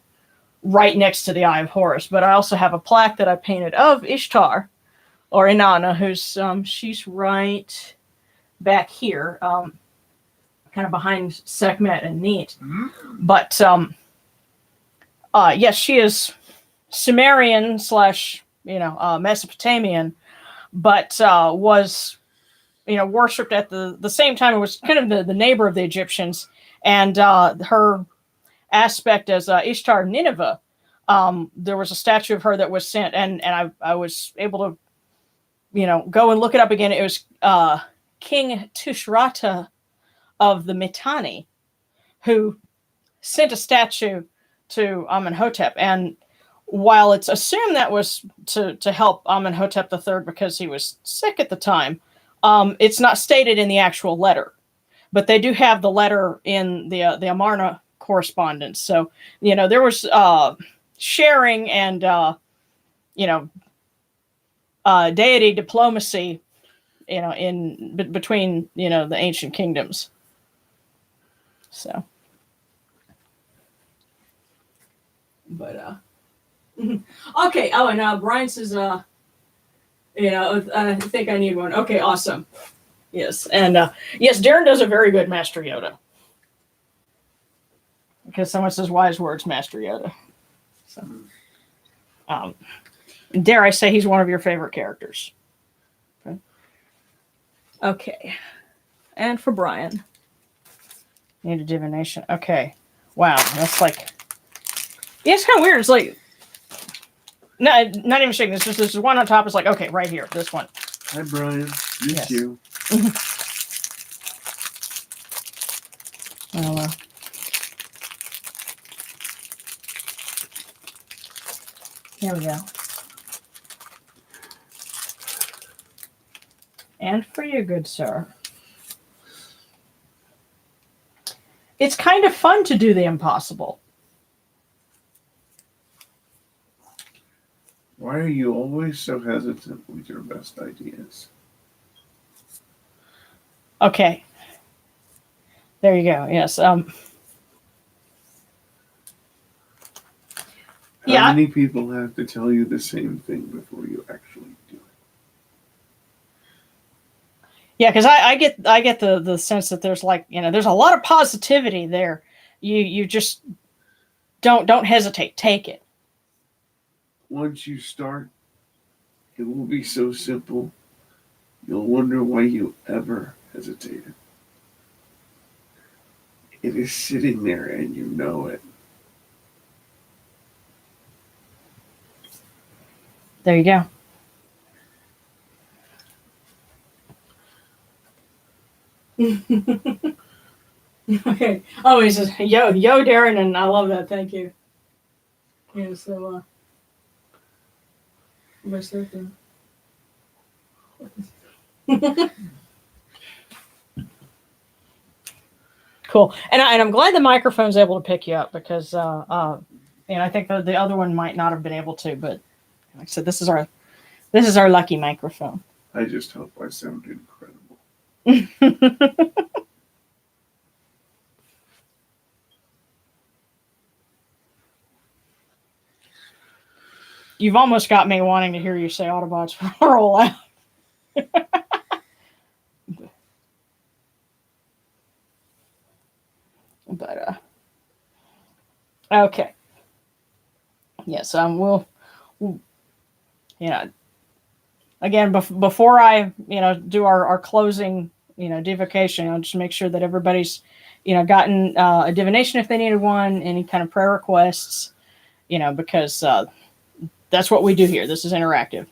right next to the Eye of Horus. But I also have a plaque that I painted of Ishtar, or Inanna, who's she's right back here, kind of behind Sekhmet and Neat. But yes, she is Sumerian / Mesopotamian, but was worshipped at the same time. It was kind of the neighbor of the Egyptians, and her aspect as Ishtar Nineveh. There was a statue of her that was sent, and I was able to go and look it up again. It was King Tushratta of the Mitanni who sent a statue to Amenhotep, and while it's assumed that was to help Amenhotep III because he was sick at the time, it's not stated in the actual letter, but they do have the letter in the Amarna correspondence. So there was sharing and deity diplomacy, in between the ancient kingdoms. So, but okay. Oh, and Brian says, I think I need one. Okay, awesome. Yes, and yes, Darren does a very good Master Yoda. Because someone says wise words, Master Yoda. So, dare I say he's one of your favorite characters? Okay. And for Brian, need a divination. Okay. Wow, that's like, yeah, it's kind of weird. It's like, no, not even shaking. This is one on top. It's like, okay, right here, this one. Hi, Brian. Miss Yes. you. Oh, here we go. And for you, good sir. It's kind of fun to do the impossible. Why are you always so hesitant with your best ideas? Okay. There you go. Yes. How Yeah. many people have to tell you the same thing before you actually do it? Yeah, because I get the sense that there's there's a lot of positivity there. You just don't hesitate. Take it. Once you start, it will be so simple. You'll wonder why you ever hesitated. It is sitting there and you know it. There you go. Okay. Oh, he says, yo, Darren, and I love that. Thank you. Yeah, so, my second. Cool. And I'm glad the microphone's able to pick you up because, and I think the other one might not have been able to, but like I said, this is our lucky microphone. I just hope I sound incredible. You've almost got me wanting to hear you say Autobots roll out. But okay. Yes, we'll again before I do our closing divocation, I'll just make sure that everybody's gotten a divination if they needed one, any kind of prayer requests, because that's what we do here. This is interactive.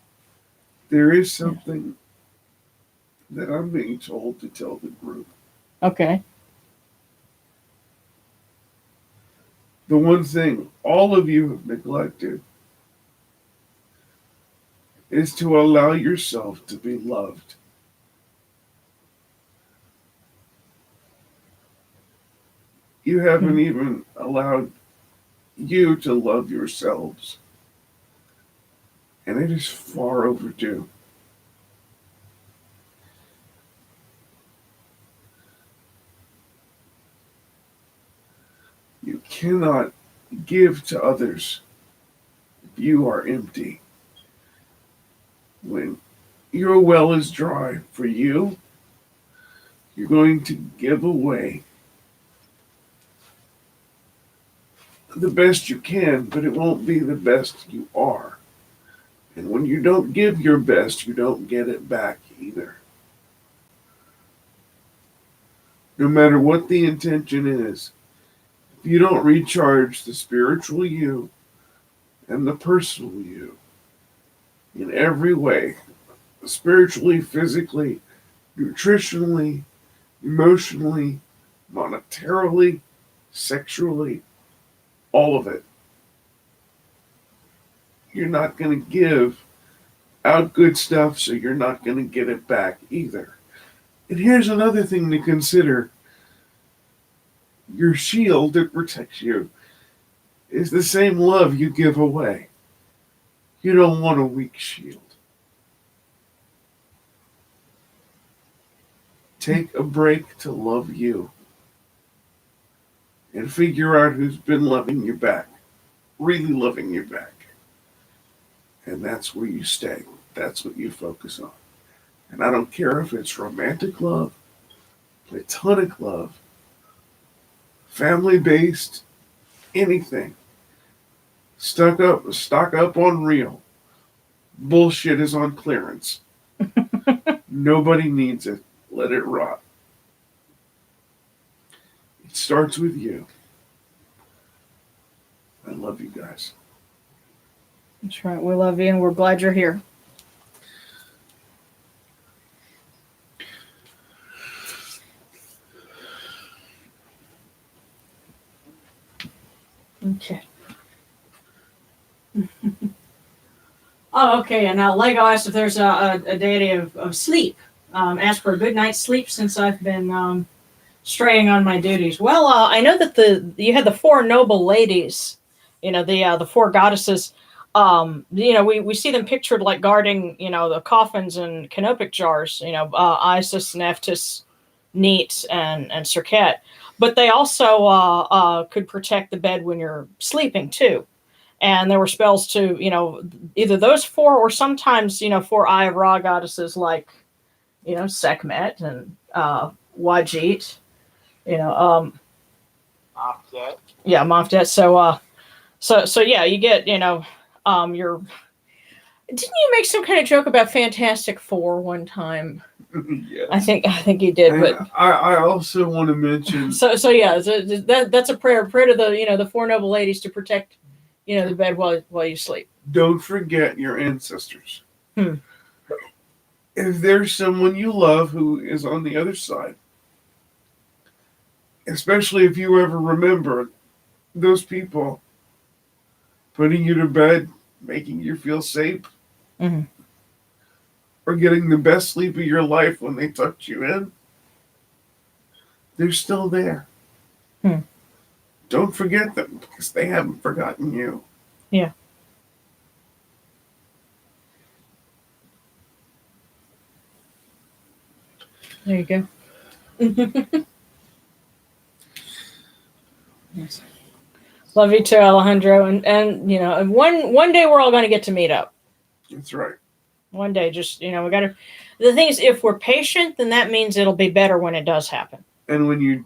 There is something that I'm being told to tell the group. Okay. The one thing all of you have neglected is to allow yourself to be loved. You haven't even allowed you to love yourselves. And it is far overdue. You cannot give to others if you are empty. When your well is dry for you, you're going to give away the best you can, but it won't be the best you are. And when you don't give your best, you don't get it back either. No matter what the intention is, if you don't recharge the spiritual you and the personal you in every way, spiritually, physically, nutritionally, emotionally, monetarily, sexually, all of it, you're not going to give out good stuff, so you're not going to get it back either. And here's another thing to consider. Your shield that protects you is the same love you give away. You don't want a weak shield. Take a break to love you and figure out who's been loving you back, really loving you back. And that's where you stay. That's what you focus on. And I don't care if it's romantic love, platonic love, family-based, anything. Stock up on real. Bullshit is on clearance. Nobody needs it. Let it rot. It starts with you. I love you guys. That's right. We love you, and we're glad you're here. Okay. Oh, okay. And now Lego asked if there's a deity of sleep. Asked for a good night's sleep since I've been straying on my duties. Well, I know that you had the four noble ladies, the four goddesses. We see them pictured like guarding, the coffins and canopic jars, Isis, Nephthys, Neat, and Serket. But they also could protect the bed when you're sleeping too. And there were spells to, either those four or sometimes, four Eye of Ra goddesses like, Sekhmet and Wajit, Mofdet. Yeah, Mofdet. So, So yeah, you get, your. Didn't you make some kind of joke about Fantastic Four one time? Yes. I think you did, And but I also want to mention. so yeah, that's a prayer to the the four noble ladies to protect the bed while you sleep. Don't forget your ancestors. Hmm. If there's someone you love who is on the other side, especially if you ever remember those people putting you to bed, making you feel safe, Mm-hmm. or getting the best sleep of your life when they tucked you in, they're still there. Hmm. Don't forget them because they haven't forgotten you. Yeah. There you go. Yes. Love you too, Alejandro, and one day we're all going to get to meet up. That's right. One day, just we got to. The thing is, if we're patient, then that means it'll be better when it does happen. And when you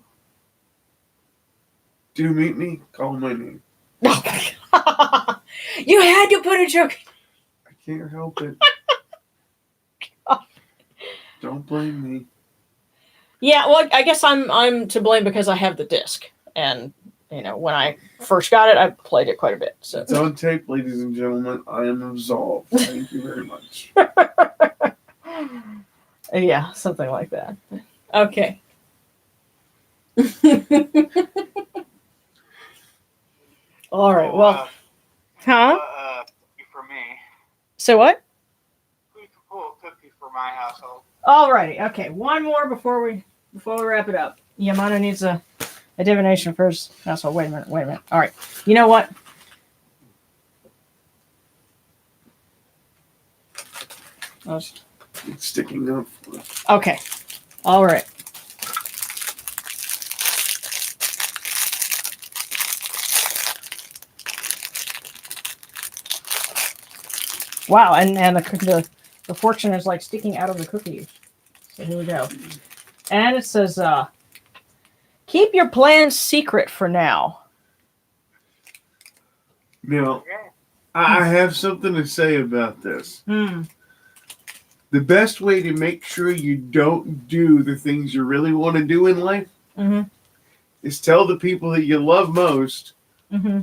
do meet me, call my name. You had to put a joke. I can't help it. Don't blame me. Yeah, well, I guess I'm to blame because I have the disc, and when I first got it, I played it quite a bit. So It's on tape, ladies and gentlemen. I am absolved. Thank you very much. Yeah, something like that. Okay. All right. Well, huh? Cookie for me. So what? Cool cookie for my household. Alrighty. Okay. One more before we wrap it up. Yamano needs a divination first. No, so wait a minute. All right. You know what? It's sticking up. Okay. All right. Wow, and the fortune is like sticking out of the cookie. So here we go. And it says, keep your plans secret for now. Now, I have something to say about this. Hmm. The best way to make sure you don't do the things you really want to do in life is tell the people that you love most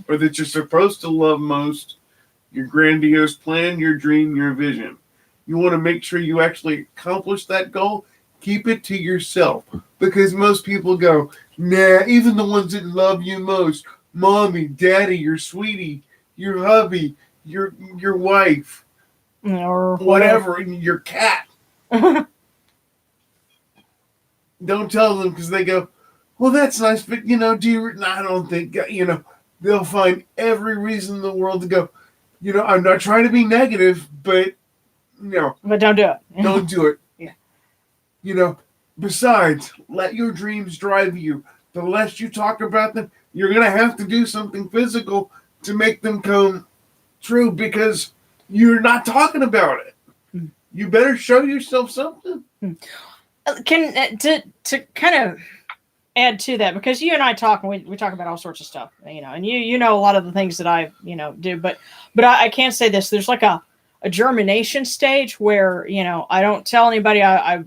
or that you're supposed to love most your grandiose plan, your dream, your vision. You want to make sure you actually accomplish that goal. Keep it to yourself because most people go, nah, even the ones that love you most, mommy, daddy, your sweetie, your hubby, your wife, Or whatever, your cat. Don't tell them because they go, well, that's nice, but do you? I don't think they'll find every reason in the world to go. I'm not trying to be negative, but But don't do it. don't do it. Yeah. Besides, let your dreams drive you. The less you talk about them, you're gonna have to do something physical to make them come true because you're not talking about it. You better show yourself something. Can to kind of add to that, because you and I talk and we talk about all sorts of stuff, and you know a lot of the things that I do, but I can't say this. There's like a germination stage where I don't tell anybody. I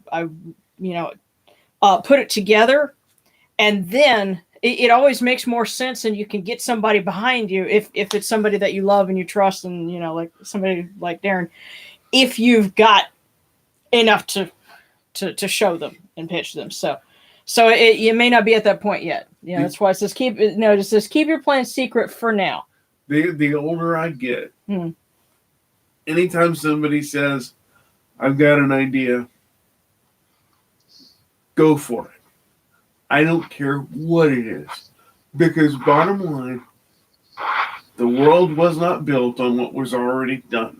put it together, and then it always makes more sense, and you can get somebody behind you if it's somebody that you love and you trust, and like somebody like Darren, if you've got enough to show them and pitch them. So you may not be at that point yet. That's why it says keep your plans secret for now. The older I get, anytime somebody says, I've got an idea, go for it. I don't care what it is. Because bottom line, the world was not built on what was already done.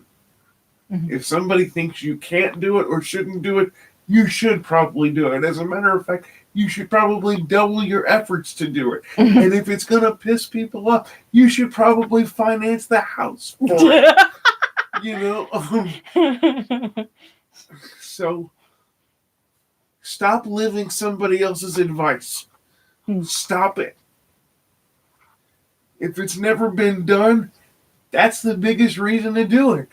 If somebody thinks you can't do it or shouldn't do it, you should probably do it. As a matter of fact, you should probably double your efforts to do it. And if it's going to piss people off, you should probably finance the house for it. So stop living somebody else's advice. Stop it. If it's never been done, that's the biggest reason to do it.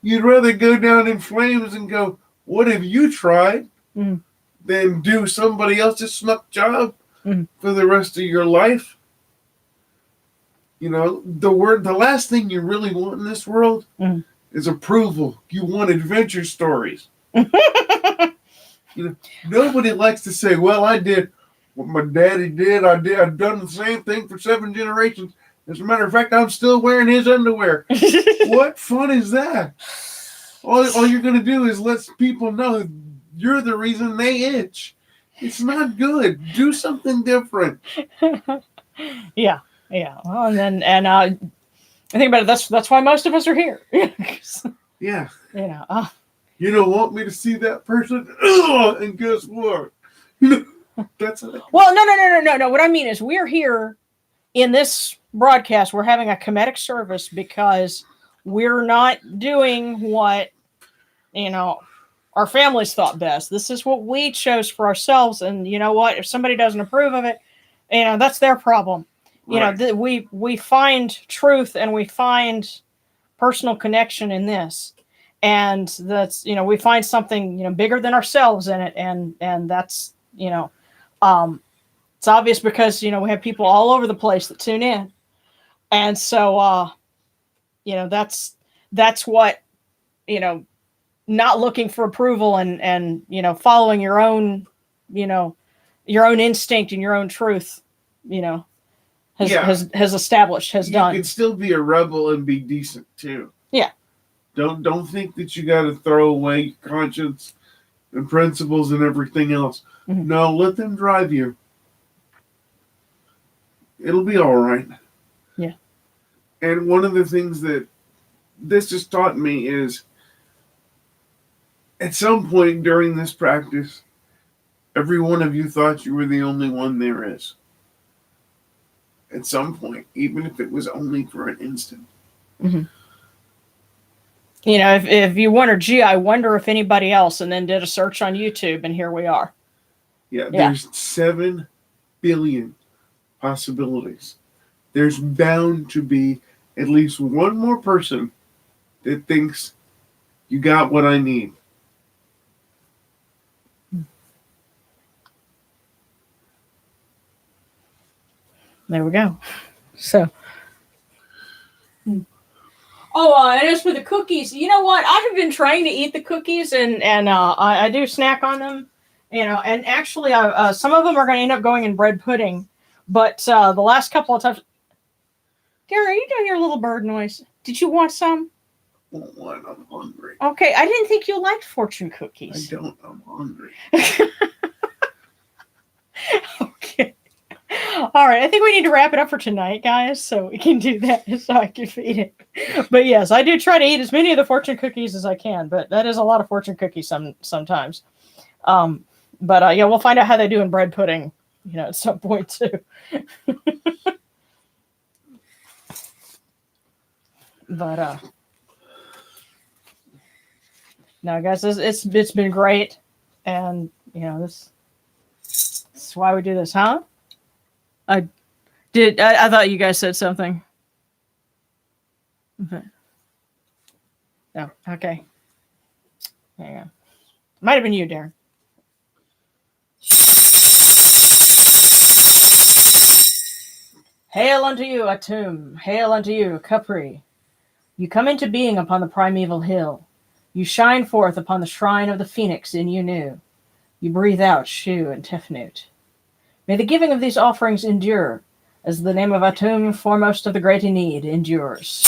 You'd rather go down in flames and go, what have you tried? Mm. Than do somebody else's smuck job Mm. for the rest of your life. You know, the last thing you really want in this world Mm. is approval. You want adventure stories. You know, nobody likes to say, well, I did what my daddy did. I've done the same thing for 7 generations. As a matter of fact, I'm still wearing his underwear. What fun is that? All you're going to do is let people know you're the reason they itch. It's not good. Do something different. Yeah. Well, I think about it. That's why most of us are here. Yeah. You know. You don't want me to see that person? Ugh, and guess what? That's it. Well, no. What I mean is we're here in this broadcast. We're having a Kemetic service because we're not doing what, our families thought best. This is what we chose for ourselves. And you know what? If somebody doesn't approve of it, that's their problem. Right. We find truth and we find personal connection in this. And that's, we find something, bigger than ourselves in it. And that's, it's obvious because, we have people all over the place that tune in. And so, that's what, not looking for approval and, following your own instinct and your own truth, has established, has done. You can still be a rebel and be decent too. Yeah. Don't think that you got to throw away conscience and principles and everything else. Mm-hmm. No, let them drive you. It'll be all right. Yeah. And one of the things that this has taught me is at some point during this practice, every one of you thought you were the only one there is. At some point, even if it was only for an instant. Mm-hmm. If you wonder, gee, I wonder if anybody else, and then did a search on YouTube, and here we are. Yeah, there's 7 billion possibilities. There's bound to be at least one more person that thinks you got what I need. There we go. So. Oh, and as for the cookies, you know what? I have been trying to eat the cookies, and I do snack on them, and actually, some of them are going to end up going in bread pudding, but the last couple of times, Gary, are you doing your little bird noise? Did you want some? I want one. I'm hungry. Okay, I didn't think you liked fortune cookies. I don't. I'm hungry. Okay. All right, I think we need to wrap it up for tonight, guys, so we can do that so I can feed it. But yes, I do try to eat as many of the fortune cookies as I can, but that is a lot of fortune cookies sometimes. But we'll find out how they do in bread pudding, at some point too. But no, guys, it's been great, and this is why we do this, huh? I thought you guys said something. Okay. No, okay. Hang on. Might have been you, Darren. Hail unto you, Atum. Hail unto you, Capri. You come into being upon the primeval hill. You shine forth upon the shrine of the phoenix in Unu. You breathe out Shu and Tefnut. May the giving of these offerings endure, as the name of Atum, foremost of the great Enid, endures.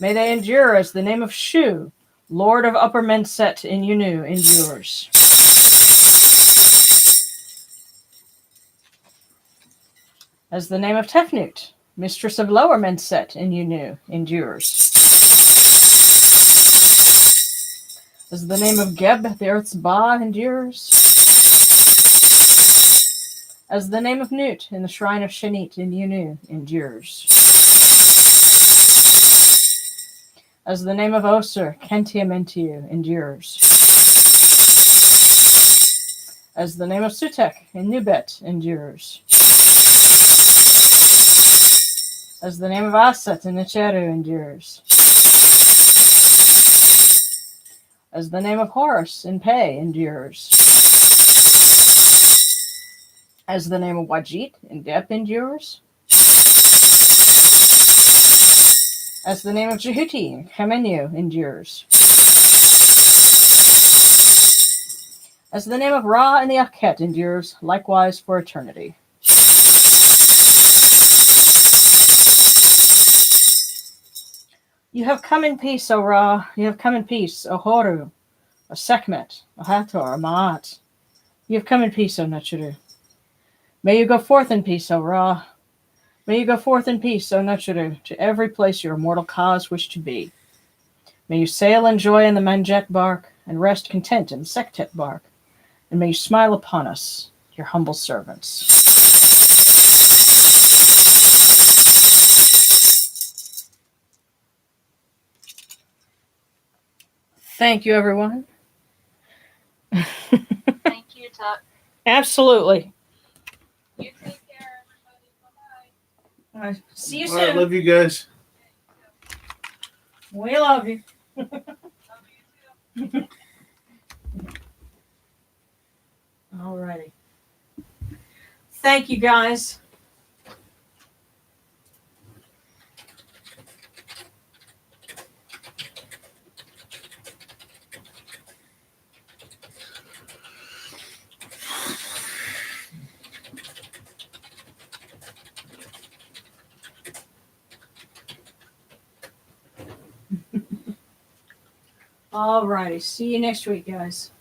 May they endure as the name of Shu, Lord of Upper Menset in Unu, endures. As the name of Tefnut, Mistress of Lower Menset in Unu, endures. As the name of Geb, the Earth's Ba, endures. As the name of Nut in the shrine of Shanit in Unu endures. As the name of Osir, Kentia Mentiu, endures. As the name of Sutek in Nubet endures. As the name of Aset and Nicheru endures. As the name of Horus in Pei endures. As the name of Wajit in Dep endures. As the name of Jehuti in Kemetic endures. As the name of Ra in the Akhet endures, likewise for eternity. You have come in peace, O Ra. You have come in peace, O Horu, O Sekhmet, O Hathor, O Ma'at. You have come in peace, O Natchuru. May you go forth in peace, O Ra. May you go forth in peace, O Natchuru, to every place your immortal cause wish to be. May you sail in joy in the Manjet bark, and rest content in the Sektet bark. And may you smile upon us, your humble servants. Thank you, everyone. Thank you, Tuck. Absolutely. You take care, everybody. Bye-bye. See you Well, I soon. love you guys. We love you. Love you too. Alrighty. Thank you, guys. Alrighty. See you next week, guys.